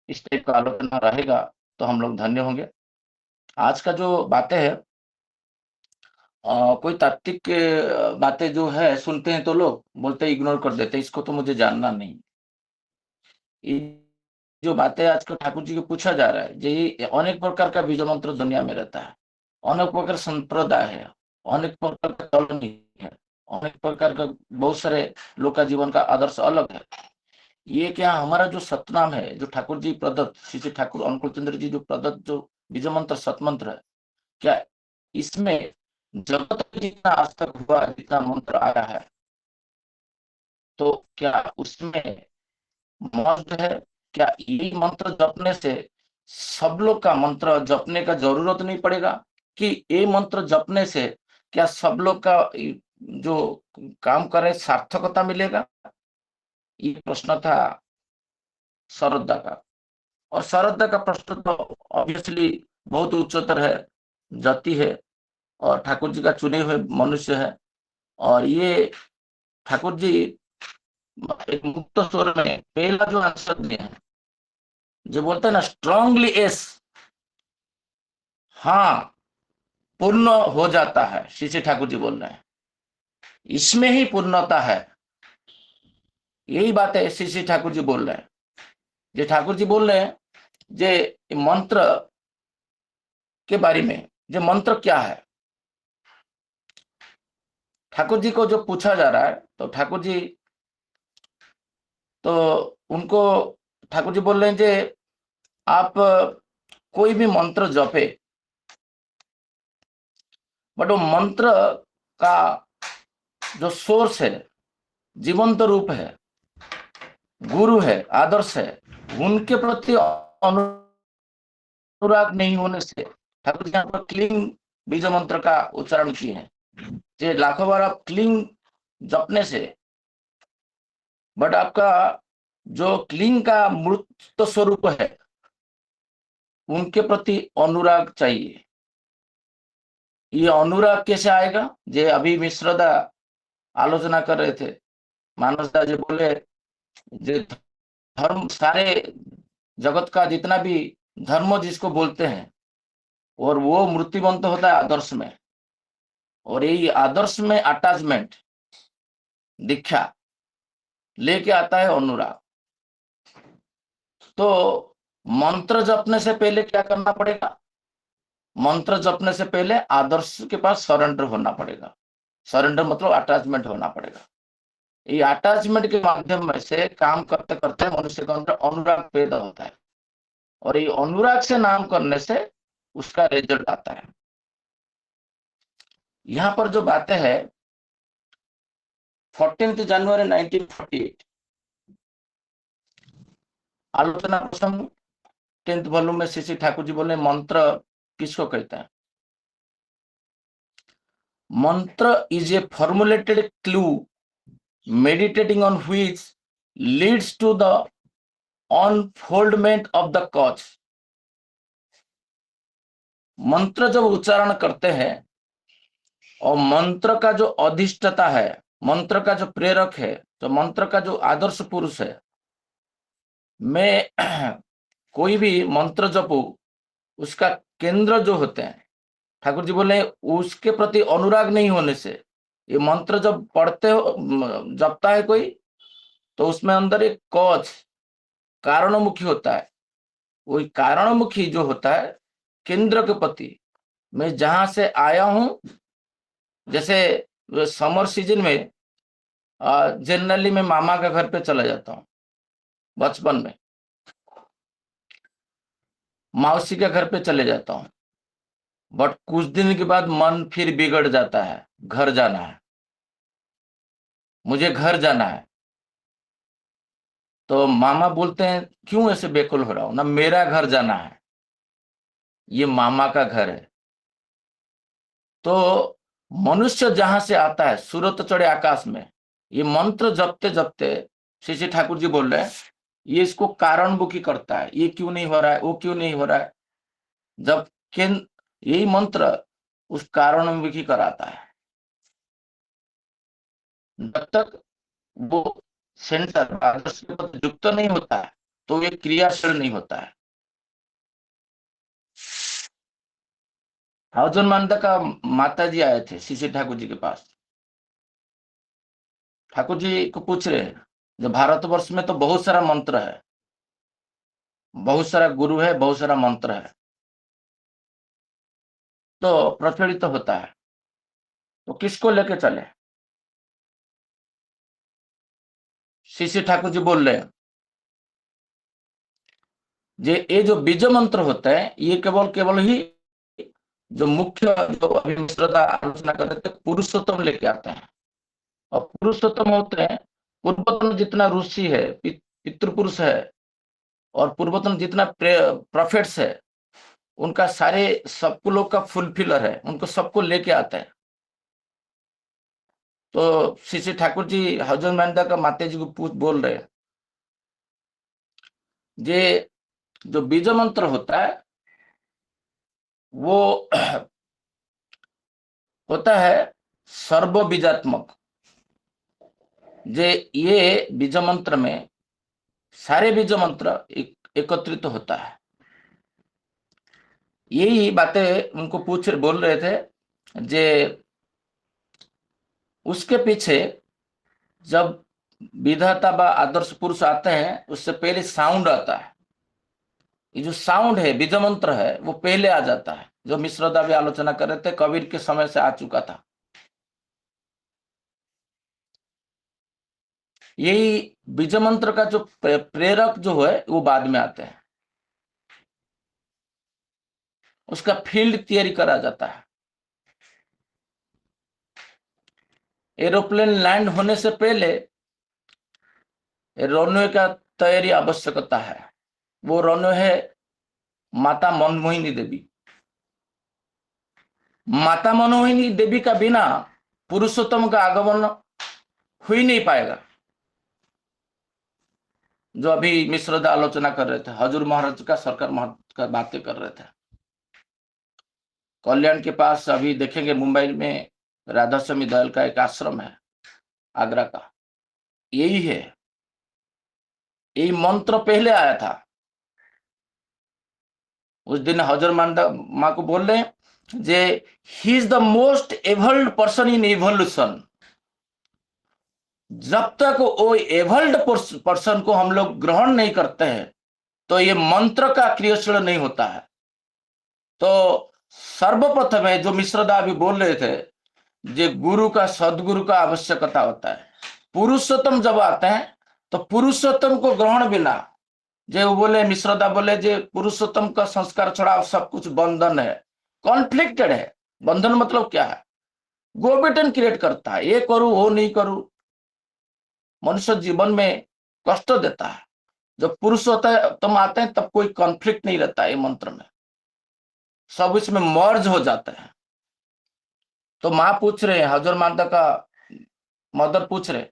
इस टाइप का आलोचना रहेगा तो हम लोग धन्य होंगे। आज का जो बातें है कोई तात्विक बातें जो है सुनते हैं तो लोग बोलते हैं इग्नोर कर देते हैं, इसको तो मुझे जानना नहीं। ये जो बातें आजकल ठाकुर जी को पूछा जा रहा है, ये अनेक प्रकार का बीज मंत्र दुनिया में रहता है, अनेक प्रकार संप्रदाय है, अनेक प्रकार का कॉलोनी है, अनेक प्रकार का बहुत सारे लोग का जीवन का आदर्श अलग है। ये क्या हमारा जो सतनाम है, जो ठाकुर जी प्रदत्त, श्री श्री ठाकुर अनुकूल चंद्र जी जो प्रदत्त जो बीज मंत्र सतमंत्र है, क्या इसमें जगत में जितना आज तक हुआ, जितना मंत्र आया है, तो क्या उसमें मंत्र है? क्या यही मंत्र जपने से सब लोग का मंत्र जपने का जरूरत नहीं पड़ेगा? कि ये मंत्र जपने से क्या सब लोग का जो काम करे सार्थकता मिलेगा? ये प्रश्न था शरदा का, और शरदा का प्रश्न तो ऑब्वियसली बहुत उच्चतर है, जाति है और ठाकुर जी का चुने हुए मनुष्य है। और ये ठाकुर जी एक मुक्त स्वर में पहला जो आंसर दिए हैं, जो बोलते हैं ना स्ट्रांगली एस, हाँ पूर्ण हो जाता है, श्री श्री ठाकुर जी बोल रहे हैं, इसमें ही पूर्णता है। यही बात है श्री श्री ठाकुर जी बोल रहे हैं। जो ठाकुर जी बोल रहे हैं जे मंत्र के बारे में, जो मंत्र क्या है, ठाकुर जी को जो पूछा जा रहा है, तो ठाकुर जी तो उनको ठाकुर जी बोल रहे हैं जे आप कोई भी मंत्र जपे, बट वो मंत्र का जो सोर्स है, जीवंत रूप है, गुरु है, आदर्श है, उनके प्रति अनुराग नहीं होने से, ठाकुर जी यहाँ पर क्लीन बीज मंत्र का उच्चारण किए हैं, जे लाखों बार आप क्लीन जपने से, बट आपका जो क्लीन का मूर्त स्वरूप है उनके प्रति अनुराग चाहिए। ये अनुराग कैसे आएगा? जे अभी मिश्रदा आलोचना कर रहे थे, मानसदा जी बोले जे धर्म, सारे जगत का जितना भी धर्म जिसको बोलते हैं, और वो मूर्तिबंत होता है आदर्श में, और यही आदर्श में अटैचमेंट दीक्षा लेके आता है अनुराग। तो मंत्र जपने से पहले क्या करना पड़ेगा? मंत्र जपने से पहले आदर्श के पास सरेंडर होना पड़ेगा। सरेंडर मतलब अटैचमेंट होना पड़ेगा। ये अटैचमेंट के माध्यम में से काम करते करते मनुष्य के अंदर अनुराग पैदा होता है, और ये अनुराग से नाम करने से उसका रिजल्ट आता है। यहाँ पर जो बातें है 14 जनवरी 1948 आलोचना प्रसंग 10th वॉल्यूम में श्री ठाकुर जी बोले मंत्र किसको कहते हैं? मंत्र is a formulated clue meditating on which leads to the unfoldment of the cause। मंत्र जब उच्चारण करते हैं और मंत्र का जो अधिष्ठता है, मंत्र का जो प्रेरक है, तो मंत्र का जो आदर्श पुरुष है, मैं कोई भी मंत्र जपू, उसका केंद्र जो होते हैं, ठाकुर जी बोले उसके प्रति अनुराग नहीं होने से, ये मंत्र जब पढ़ते हो, जपता है कोई, तो उसमें अंदर एक कॉज, कारणोमुखी होता है, वही कारणमुखी जो होता है, केंद्र के प्रति, मैं जहां से आया हूं, जैसे समर सीजन में जनरली मैं मामा के घर पे चला जाता हूँ, बचपन में मौसी के घर पे चले जाता हूँ, बट कुछ दिन के बाद मन फिर बिगड़ जाता है, घर जाना है, मुझे घर जाना है। तो मामा बोलते हैं क्यों ऐसे बेकुल हो रहा हूं ना, मेरा घर जाना है, ये मामा का घर है। तो मनुष्य जहां से आता है, सूरत चढ़े आकाश में, ये मंत्र जपते जपते श्री श्री ठाकुर जी बोल रहे हैं, ये इसको कारणमुखी करता है, ये क्यों नहीं हो रहा है, वो क्यों नहीं हो रहा है, जब यही मंत्र उस कारणमुखी कराता है। जब तक वो सेंटर आदर्श के प्रति युक्त नहीं होता है तो ये क्रियाशील नहीं होता है। हौजन मानदा का माता जी आए थे श्री ठाकुर जी के पास। ठाकुर जी को पूछ रहे हैं, जो भारतवर्ष में तो बहुत सारा मंत्र है, बहुत सारा गुरु है, बहुत सारा मंत्र है, तो प्रचलित तो होता है, तो किसको लेके चले? श्री ठाकुर जी बोल रहे हैं, ये जो बीज मंत्र होते हैं, ये केवल ही जो मुख्य, जो अभी मिश्रदा आलोचना कर रहे थे, पुरुषोत्तम लेके आते हैं। और पुरुषोत्तम होते हैं पूर्वतन जितना ऋषि है, पितृपुरुष है, और पूर्वतन जितना प्रोफेट्स है, उनका सारे सबको लोग का फुलफिलर है, उनको सबको लेके आते हैं। तो श्री ठाकुर जी हजरत मानदा का माता जी को बोल रहे हैं, ये जो बीज मंत्र होता है वो होता है सर्व बीजात्मक। ये बीज मंत्र में सारे बीज मंत्र एकत्रित होता है। यही बातें उनको बोल रहे थे, जे उसके पीछे जब विधाता व आदर्श पुरुष आते हैं, उससे पहले साउंड आता है। ये जो साउंड है, बीज मंत्र है, वो पहले आ जाता है, जो मिश्रदा भी आलोचना कर रहे थे, कबीर के समय से आ चुका था। यही बीज मंत्र का जो प्रेरक जो है, वो बाद में आते हैं, उसका फील्ड तैयारी करा जाता है। एरोप्लेन लैंड होने से पहले रनवे का तैयारी आवश्यकता है। वो रनवे है माता मनमोहिनी देवी। माता मनमोहिनी देवी का बिना पुरुषोत्तम का आगमन हो ही नहीं पाएगा। जो अभी मिश्रदा आलोचना कर रहे थे, हजूर महाराज का, सरकार महाराज का बातें कर रहे थे। कल्याण के पास अभी देखेंगे, मुंबई में राधा स्वामी दयाल का एक आश्रम है, आगरा का, यही है, यही मंत्र पहले आया था। उस दिन हजर मानदा माँ को बोल रहे हैं, जे he is the most evolved person in evolution. जब तक वो एवल्ड पर्सन को हम लोग ग्रहण नहीं करते हैं, तो ये मंत्र का क्रियाशील नहीं होता है। तो सर्वप्रथम है, जो मिश्रदा भी बोल रहे थे, जे गुरु का, सदगुरु का आवश्यकता होता है। पुरुषोत्तम जब आते हैं, तो पुरुषोत्तम को ग्रहण बिना, जे वो बोले, मिश्रदा बोले, जे पुरुषोत्तम का संस्कार छोड़ा सब कुछ बंधन है, कॉन्फ्लिक्टेड है। बंधन मतलब क्या है? गोबेटन क्रिएट करता है, ये करूं वो नहीं करूं, मनुष्य जीवन में कष्ट देता है। जब पुरुषोत्तम आते हैं तब कोई कॉन्फ्लिक्ट नहीं रहता है, ये मंत्र में सब इसमें मर्ज हो जाता है। तो माँ पूछ रहे हैं, हजर माता का मदर पूछ रहे,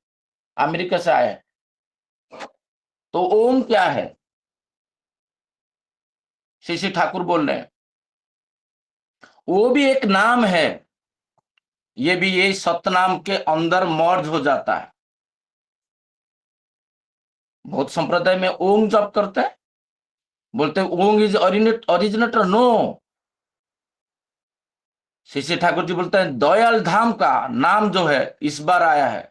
अमेरिका से आए, तो ओम क्या है? श्री ठाकुर बोल रहे हैं, वो भी एक नाम है, ये भी यही सतनाम के अंदर मर्ज हो जाता है। बहुत संप्रदाय में ओम जप करते हैं, बोलते हैं Om is originator. No, Shri Thakur ji बोलते हैं दयाल धाम का नाम जो है इस बार आया है।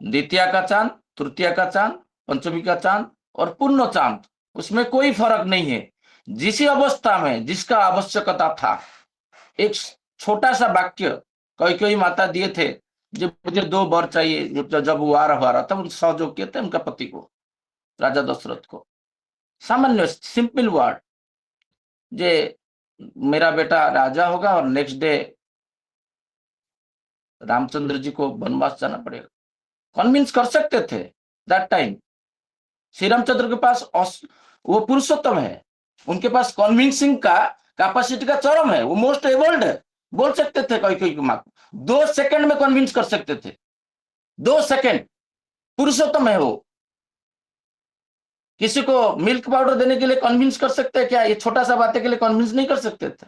द्वितीया का चांद, तृतीया का चांद, पंचमी का चांद और पूर्ण चांद, उसमें कोई फर्क नहीं है। जिस अवस्था में जिसका आवश्यकता था, एक छोटा सा वाक्य कैकेयी माता दिए थे, जब मुझे 2 वर चाहिए, जब वो आ रहा था, उन सहयोग किए थे उनका पति को, राजा दशरथ को। सामान्य सिंपल वर्ड, जे मेरा बेटा राजा होगा और नेक्स्ट डे रामचंद्र जी को वनवास जाना पड़ेगा। कन्विंस कर सकते थे दैट टाइम। श्री रामचंद्र के पास वो पुरुषोत्तम है, उनके पास कन्विंसिंग का कैपेसिटी का चरम है, वो मोस्ट एबल्ड है। बोल सकते थे कैकेयी की मां को, 2 सेकंड में कन्विंस कर सकते थे, 2 सेकंड। पुरुषोत्तम है वो। किसी को मिल्क पाउडर देने के लिए कन्विंस कर सकते हैं क्या? ये छोटा सा बातें के लिए कन्विंस नहीं कर सकते थे।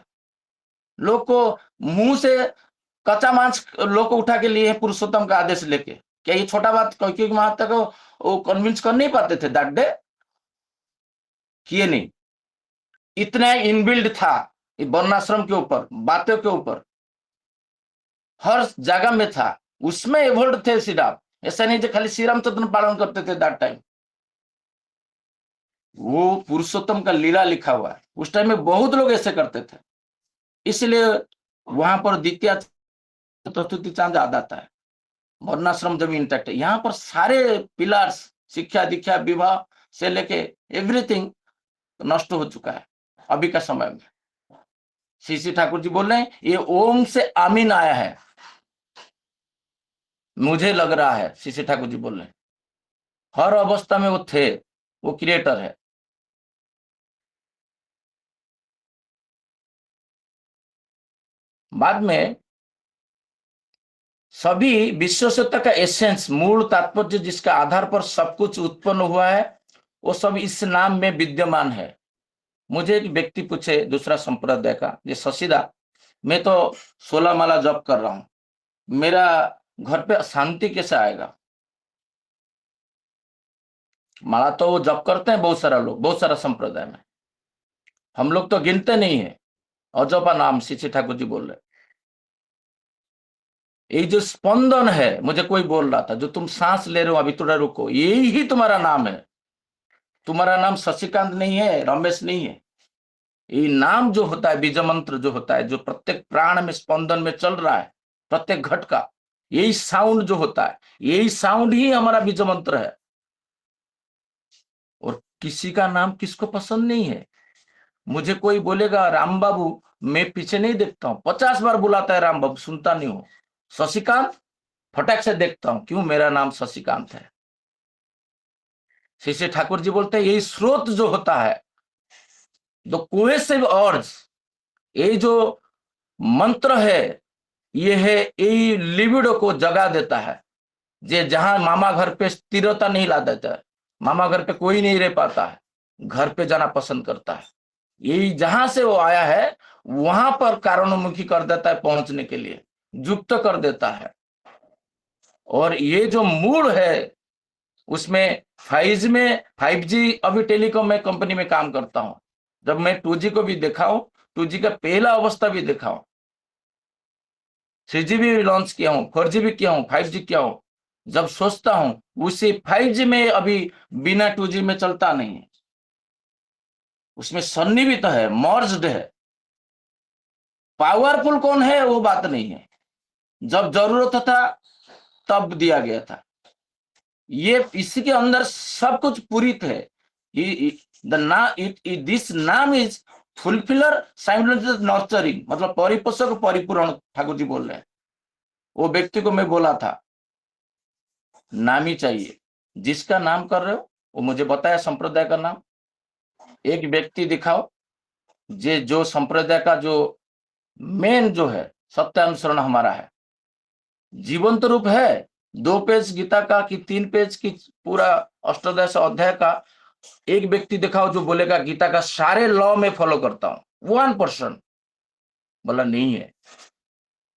लोग को मुंह से कच्चा मांस लोग को उठा के लिए पुरुषोत्तम का आदेश लेके, क्या ये छोटा बात कैकेयी माता को वो कन्विंस कर नहीं पाते थे? दैट डे किए नहीं। इतना इनबिल्ड था वर्णाश्रम के ऊपर, बातों के ऊपर, हर जगह में था, उसमें एवोल्ड थे श्री राम। ऐसा नहीं जो खाली श्री रामचंद्र पालन करते थे दैट टाइम। वो पुरुषोत्तम का लीला लिखा हुआ है। उस टाइम में बहुत लोग ऐसे करते थे, इसलिए वहां पर द्वितीय चतुर्थी चांद याद आता है। वर्णाश्रम जब इंटैक्ट है, यहाँ पर सारे पिलर्स, शिक्षा दीक्षा विवाह से लेके एवरीथिंग नष्ट हो चुका है अभी का समय में। श्री ठाकुर जी बोल रहे हैं ये ओम से आमीन आया है, मुझे लग रहा है। श्री ठाकुर जी बोल रहे हैं हर अवस्था में वो थे, वो क्रिएटर है। बाद में सभी विश्वसत्ता का एसेंस, मूल तात्पर्य जिसका आधार पर सब कुछ उत्पन्न हुआ है, वो सब इस नाम में विद्यमान है। मुझे एक व्यक्ति पूछे, दूसरा संप्रदाय का, ये शशिदा, मैं तो 16 माला जप कर रहा हूं, मेरा घर पे शांति कैसे आएगा? माला तो वो जप करते हैं बहुत सारा लोग, बहुत सारा संप्रदाय में, हम लोग तो गिनते नहीं है। अजपा नाम श्री ठाकुर जी बोल रहे। ये जो स्पंदन है, मुझे कोई बोल रहा था, जो तुम सांस ले रहे हो अभी, थोड़ा रुको, यही ही तुम्हारा नाम है। तुम्हारा नाम शशिकांत नहीं है, रमेश नहीं है। ये नाम जो होता है, बीज मंत्र जो होता है, जो प्रत्येक प्राण में स्पंदन में चल रहा है, प्रत्येक घट का यही साउंड जो होता है, यही साउंड ही हमारा बीज मंत्र है। और किसी का नाम किसको पसंद नहीं है? मुझे कोई बोलेगा राम बाबू, मैं पीछे नहीं देखता हूं, 50 बार बुलाता है राम बाबू, सुनता नहीं हूं। शशिकांत, फटाक से देखता हूं, क्यों? मेरा नाम शशिकांत है। श्री ठाकुर जी बोलते हैं यही स्रोत जो होता है, द कोहेसिव अर्ज, ये जो मंत्र है, ये है यही लिबिडो को जगा देता है। जे जहां मामा घर पे स्थिरता नहीं ला देता है, मामा घर पे कोई नहीं रह पाता है, घर पे जाना पसंद करता है। यही जहां से वो आया है, वहां पर कारणोन्मुखी कर देता है, पहुंचने के लिए युक्त कर देता है। और ये जो मूड है, उसमें 5G अभी टेलीकॉम में कंपनी में काम करता हूं। जब मैं 2G को भी देखा हूं, 2G का पहला अवस्था भी देखा हूं, 3G भी लॉन्च किया हूं, 4G भी किया हूं, 5G किया हूं। जब सोचता हूं उसी 5G में अभी बिना 2G में चलता नहीं है, उसमें सन्निहित है, मर्ज्ड है। पावरफुल कौन है वो बात नहीं है, जब जरूरत था तब दिया गया था। ये इसके अंदर सब कुछ पूरित है। दिस नाम इज फुलफिलर साइमल्टेनियस नर्चरिंग, मतलब परिपोषक परिपूर्ण। ठाकुर जी बोल रहे हैं, वो व्यक्ति को मैं बोला था नाम ही चाहिए, जिसका नाम कर रहे हो वो मुझे बताया संप्रदाय का नाम। एक व्यक्ति दिखाओ जो संप्रदाय का जो मेन जो है सत्यानुसरण हमारा है, जीवंत रूप है। 2 पेज गीता का कि 3 पेज की पूरा अष्टोदश अध्याय का एक व्यक्ति दिखाओ जो बोलेगा गीता का सारे लॉ में फॉलो करता हूं, 1%। बोला नहीं है,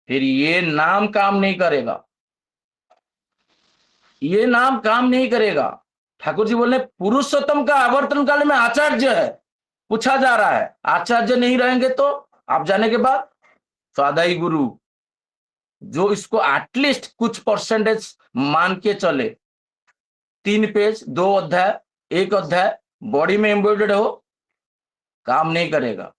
फिर ये नाम काम नहीं करेगा, ये नाम काम नहीं करेगा। ठाकुर जी बोले पुरुषोत्तम का आवर्तन काल में आचार्य है, पूछा जा रहा है आचार्य नहीं रहेंगे तो आप जाने के बाद स्वादाई गुरु, जो इसको एटलीस्ट कुछ परसेंटेज मान के चले। 3 पेज, 2 अध्याय, 1 अध्याय, बॉडी में एम्बेडेड हो, काम नहीं करेगा।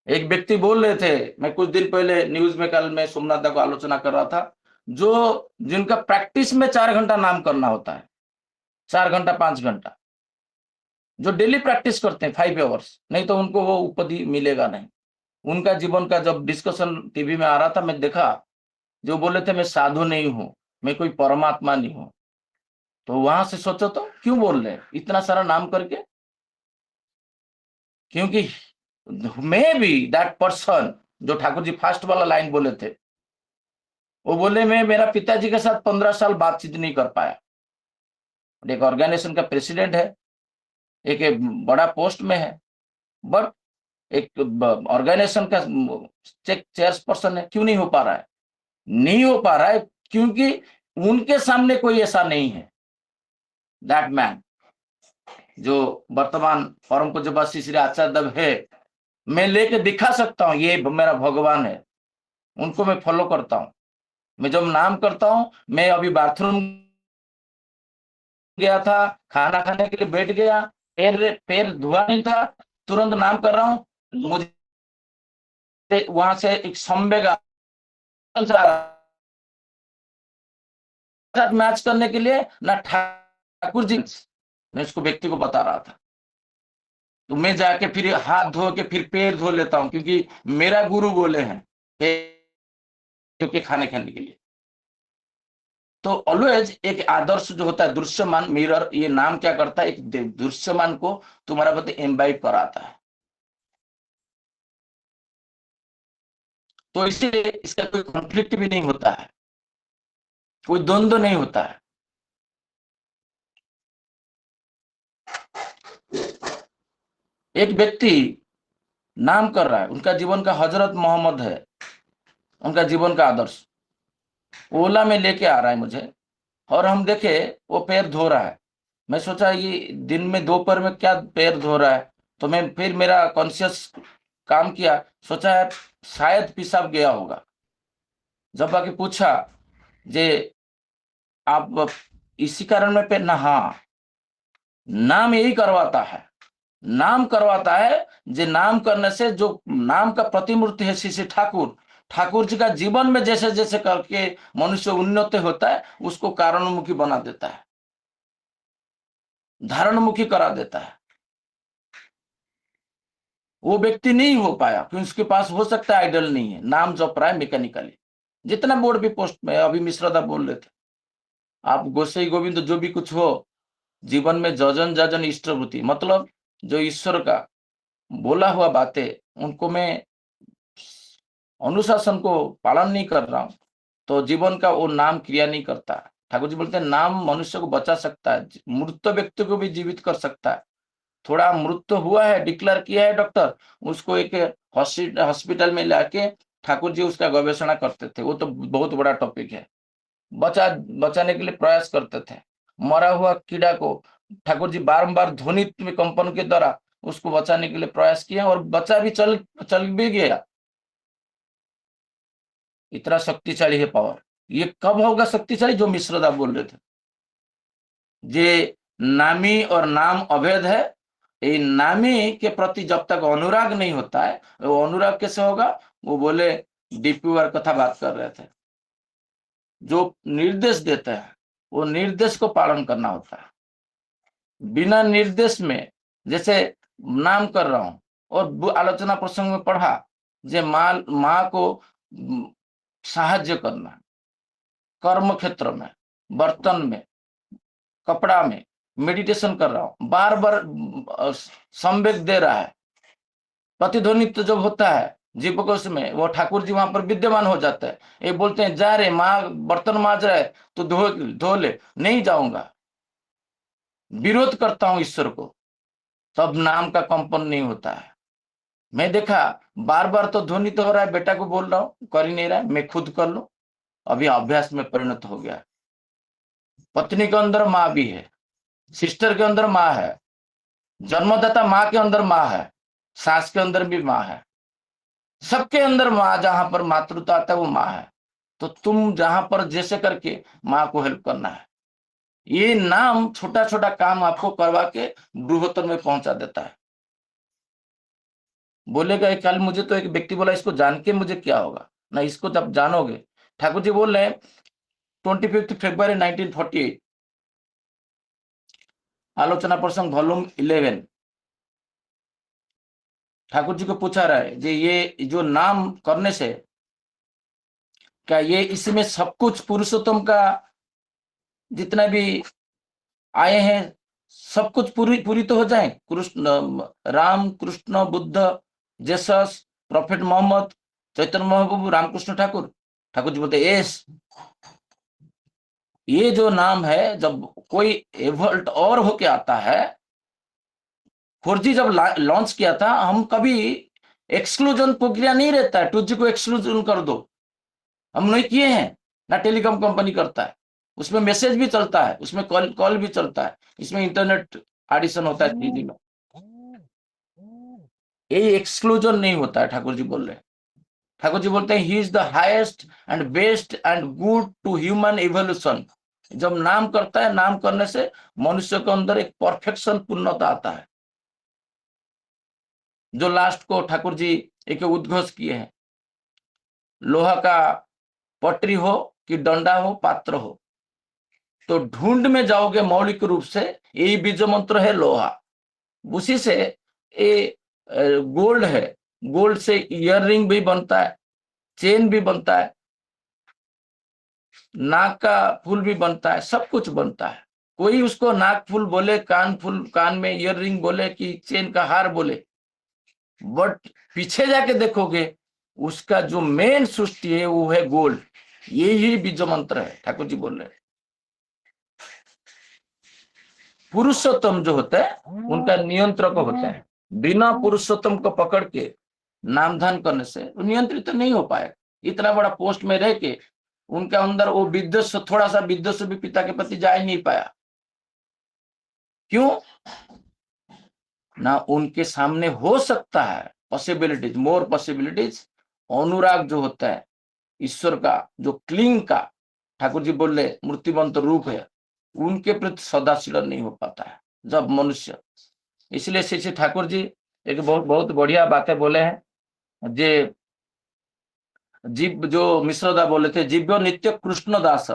एक व्यक्ति बोल रहे थे, मैं कुछ दिन पहले न्यूज में, कल मैं सोमनाथ दा को आलोचना कर रहा था, जो जिनका प्रैक्टिस में 4 घंटा नाम करना होता है, 4 घंटा 5 घंटा, जो डेली प्रैक्टिस करते हैं 5 आवर्स, नहीं तो उनको वो उपाधि मिलेगा नहीं। उनका जीवन का जब डिस्कशन टीवी में आ रहा था, मैं देखा, जो बोले थे मैं साधु नहीं हूं, मैं कोई परमात्मा नहीं हूं, तो वहां से सोचो तो क्यों बोल रहे हैं इतना सारा नाम करके? क्योंकि मे बी दैट पर्सन, जो ठाकुर जी फर्स्ट वाला लाइन बोले थे, वो बोले मैं मेरा पिताजी के साथ 15 साल बातचीत नहीं कर पाया। एक ऑर्गेनाइजेशन का प्रेसिडेंट है, एक बड़ा पोस्ट में है, बट एक ऑर्गेनाइजेशन का चेयरपर्सन है, क्यों नहीं हो पा रहा है? नहीं हो पा रहा है क्योंकि उनके सामने कोई ऐसा नहीं है। दैट मैन, जो वर्तमान परम पूज्य श्री श्री आचार्य देव है, मैं लेके दिखा सकता हूं, ये मेरा भगवान है, उनको मैं फॉलो करता हूं। मैं जब नाम करता हूं, मैं अभी बाथरूम गया था, खाना खाने के लिए बैठ गया, पैर धुआ नहीं था, तुरंत नाम कर रहा हूं, मुझे वहां से एक संवेग मैच करने के लिए ना ठाकुर जी, मैं इसको व्यक्ति को बता रहा था, तो मैं जाके फिर हाथ धो के फिर पैर धो लेता हूं, क्योंकि मेरा गुरु बोले हैं क्योंकि खाने खाने के लिए। तो ऑलवेज एक आदर्श जो होता है, दृश्यमान मिरर, ये नाम क्या करता है, एक दृश्यमान को तुम्हारा प्रति एम्बाइब कराता है। तो इसलिए इसका कोई कॉन्फ्लिक्ट भी नहीं होता है, कोई द्वंद्व नहीं होता है। एक व्यक्ति नाम कर रहा है, उनका जीवन का हजरत मोहम्मद है, उनका जीवन का आदर्श, ओला में लेके आ रहा है मुझे, और हम देखे वो पैर धो रहा है। मैं सोचा ये दिन में दोपहर में क्या पैर धो रहा है, तो मैं फिर मेरा कॉन्शियस काम किया, सोचा है शायद पेशाब गया होगा। जब आके पूछा जे आप इसी कारण में पैर ना, हाँ, नाम यही करवाता है, नाम करवाता है। जे नाम करने से जो नाम का प्रतिमूर्ति है श्री श्री ठाकुर, ठाकुर जी का जीवन में जैसे जैसे करके मनुष्य उन्नत होता है, उसको कारणमुखी बना देता है, धारणमुखी करा देता है। वो व्यक्ति नहीं हो पाया क्योंकि उसके पास हो सकता है आइडल नहीं है, नाम जप रहा है मैकेनिकली। जितना बोर्ड भी पोस्ट में, अभी मिश्रदा बोल रहे थे, आप गोसाई गोविंद जो भी कुछ हो, जीवन में जजन जजन इष्टभूति, मतलब जो ईश्वर का बोला हुआ बातें, उनको मैं अनुशासन को पालन नहीं कर रहा हूं, तो जीवन का वो नाम क्रिया नहीं करता। ठाकुर जी बोलते हैं नाम मनुष्य को बचा सकता है, मृत व्यक्ति को भी जीवित कर सकता है। थोड़ा मृत्यु हुआ है, डिक्लेयर किया है डॉक्टर, उसको एक हॉस्पिटल में लाके ठाकुर जी उसका गवेषणा करते थे, वो तो बहुत बड़ा टॉपिक है, बचाने के लिए प्रयास करते थे। मरा हुआ कीड़ा को ठाकुर जी बारंबार ध्वनित में कंपन के द्वारा उसको बचाने के लिए प्रयास किया, और बचा भी, चल भी गया। इतना शक्तिशाली है पावर। ये कब होगा शक्तिशाली? जो मिश्रदा बोल रहे थे, जे नामी और नाम अभेद है। ये नामी के प्रति जब तक अनुराग नहीं होता है, वो अनुराग कैसे होगा? वो बोले डीपीआर कथा बात कर रहे थे, जो निर्देश देते हैं वो निर्देश को पालन करना होता है। बिना निर्देश में, जैसे नाम कर रहा हूं और आलोचना प्रसंग में पढ़ा, जे माँ को साहाଯ୍य करना, कर्म क्षेत्र में, बर्तन में, कपड़ा में, मेडिटेशन कर रहा हूं, बार बार संवेग दे रहा है, प्रतिध्वनित जब होता है जीवकोश में, वो ठाकुर जी वहां पर विद्यमान हो जाता है। ये बोलते हैं जा रे माँ बर्तन माज रहा है तो धो ले, नहीं जाऊंगा, विरोध करता हूं ईश्वर को, तब नाम का कंपन नहीं होता है। मैं देखा बार बार तो ध्वनि तो हो रहा है, बेटा को बोल रहा हूं, कर ही नहीं रहा है, मैं खुद कर लूं, अभी अभ्यास में परिणत हो गया। पत्नी के अंदर माँ भी है, सिस्टर के अंदर माँ है, जन्मदाता माँ के अंदर माँ है, सास के अंदर भी माँ है, सबके अंदर माँ, जहां पर मातृत्व आता है वो माँ है। तो तुम जहां पर जैसे करके माँ को हेल्प करना है, ये नाम छोटा छोटा काम आपको करवा के बृहत्तर में पहुंचा देता है। बोलेगा कल मुझे तो एक व्यक्ति बोला इसको जान के मुझे क्या होगा, ना इसको जब जानोगे। ठाकुर जी बोल रहे हैं 25 फरवरी 1948, आलोचना प्रसंग वॉल्यूम 11। ठाकुर जी को पूछा रहा है जी ये जो नाम करने से क्या ये इसमें सब कुछ पुरुषोत्तम का जितना भी आए हैं सब कुछ पूरी पूरी तो हो जाए, कृष्ण राम कृष्ण बुद्ध जेसस प्रोफेट मोहम्मद चैतन्य महाप्रभु रामकृष्ण ठाकुर। ठाकुर जी बोलते यस, ये जो नाम है जब कोई एवल्ट और होके आता है, 4G जब लॉन्च किया था हम कभी एक्सक्लूजन प्रक्रिया नहीं रहता है 2G को एक्सक्लूजन कर दो, हम नहीं किए हैं, ना टेलीकॉम कंपनी करता है। उसमें मैसेज भी चलता है, उसमें कॉल भी चलता है, इसमें इंटरनेट एडिशन होता है 3G में, ये एक्सक्लूजन नहीं होता है। ठाकुर जी बोल रहे हैं, ठाकुर जी बोलते हैं he is the highest and best and good to human evolution. जब नाम करता है, नाम करने से मनुष्य के अंदर एक परफेक्शन पूर्णता आता है, जो लास्ट को ठाकुर जी एक उद्घोष किए हैं, लोहा का पटरी हो कि डंडा हो पात्र हो, तो ढूंढ में जाओगे मौलिक रूप से यही बीज मंत्र है लोहा। उसी से ये गोल्ड है, गोल्ड से ईयर रिंग भी बनता है, चेन भी बनता है, नाक का फूल भी बनता है, सब कुछ बनता है। कोई उसको नाक फूल बोले, कान फूल, कान में ईयर रिंग बोले कि चेन का हार बोले, बट पीछे जाके देखोगे उसका जो मेन सृष्टि है वो है गोल्ड। यही बीज मंत्र है। ठाकुर जी बोल रहे हैं पुरुषोत्तम जो होता है उनका नियंत्रक होता है, बिना पुरुषोत्तम को पकड़ के नामधान करने से वो नियंत्रित तो नहीं हो पाएगा। इतना बड़ा पोस्ट में रह के उनके अंदर वो विद्वेष, थोड़ा सा विद्वेष भी पिता के प्रति जा ही नहीं पाया। क्यों ना, उनके सामने हो सकता है पॉसिबिलिटीज, मोर पॉसिबिलिटीज। अनुराग जो होता है ईश्वर का, जो क्लिंग का ठाकुर जी बोल रहे मूर्तिमंत रूप है, उनके प्रति सदाशील नहीं हो पाता है जब मनुष्य। इसलिए श्री ठाकुर जी एक बहुत बहुत बढ़िया बातें बोले हैं। जे जीव जो मिश्रदा बोले थे, जीव्यो नित्य कृष्ण दास,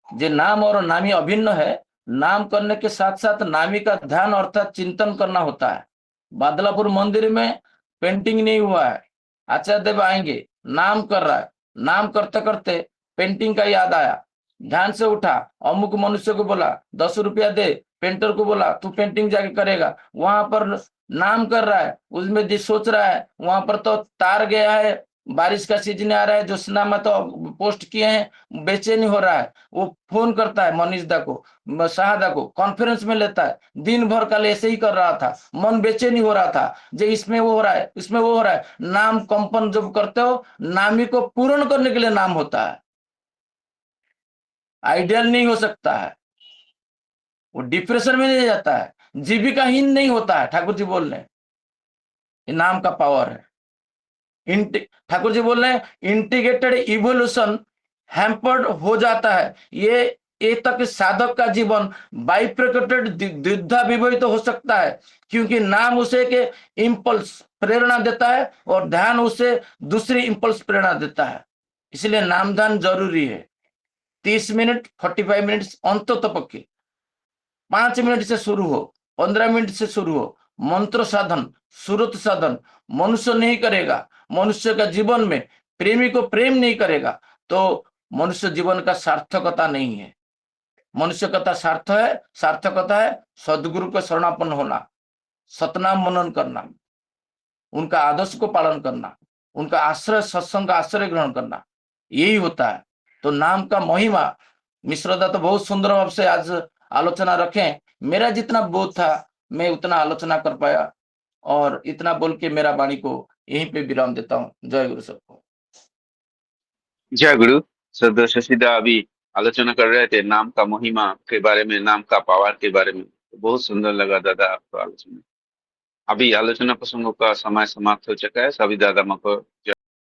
जे नाम और नामी अभिन्न है। नाम करने के साथ साथ नामी का ध्यान अर्थात चिंतन करना होता है। बादलापुर मंदिर में पेंटिंग नहीं हुआ है, आचार्य देव आएंगे, नाम कर रहा है, नाम करते करते पेंटिंग का याद आया, ध्यान से उठा, अमुक मनुष्य को बोला 10 रुपया दे, पेंटर को बोला तू पेंटिंग जाके करेगा, वहां पर नाम कर रहा है, उसमें जो सोच रहा है वहां पर तो तार गया है, बारिश का सीजन आ रहा है, जो सिनेमा तो पोस्ट किए हैं, बेचैनी हो रहा है, वो फोन करता है मनीष दा को, शाहदा को, कॉन्फ्रेंस में लेता है, दिन भर कल ऐसे ही कर रहा था, मन बेचैनी हो रहा था, जो इसमें वो हो रहा है, इसमें वो हो रहा है। नाम कंपन जब करते हो, नामी को पूर्ण करने के लिए नाम होता है, आइडियल नहीं हो सकता है, वो डिप्रेशन में नहीं जाता है, जीविकाहीन नहीं होता है। ठाकुर जी बोल रहे हैं ये नाम का पावर है। ठाकुर जी बोल रहे हैं इंटीग्रेटेड इवोल्यूशन हैम्पर्ड हो जाता है। ये तक साधक का जीवन बाइप्रिकेटेड द्विधा विभक्त हो सकता है, क्योंकि नाम उसे के इंपल्स प्रेरणा देता है और ध्यान उसे दूसरी इंपल्स प्रेरणा देता है। इसलिए नामदान जरूरी है। 30 मिनट 45 मिनट अंत पक्के, 5 मिनट से शुरू हो, 15 मिनट से शुरू हो, मंत्र साधन, सुरत साधन मनुष्य नहीं करेगा, मनुष्य का जीवन में प्रेमी को प्रेम नहीं करेगा, तो मनुष्य जीवन का सार्थकता नहीं है। मनुष्य का सार्थकता है सदगुरु को शरणापन्न होना, सतनाम मनन करना, उनका आदर्श को पालन करना, उनका आश्रय सत्संग का आश्रय ग्रहण करना, यही होता है। तो नाम का महिमा मिश्रदा तो बहुत सुंदर भाव से आज आलोचना रखें। मेरा जितना बोध था मैं उतना आलोचना कर पाया, और इतना बोल के मेरा वाणी को यहीं पे विराम देता हूँ। जय गुरु सबको। जय गुरु। श्रद्धा शशिदा अभी आलोचना कर रहे थे नाम का महिमा के बारे में, नाम का पावर के बारे में। बहुत सुंदर लगा दादा आपको आलोचना। अभी आलोचना प्रसंगों का समय समाप्त हो चुका है। सभी दादा माँ को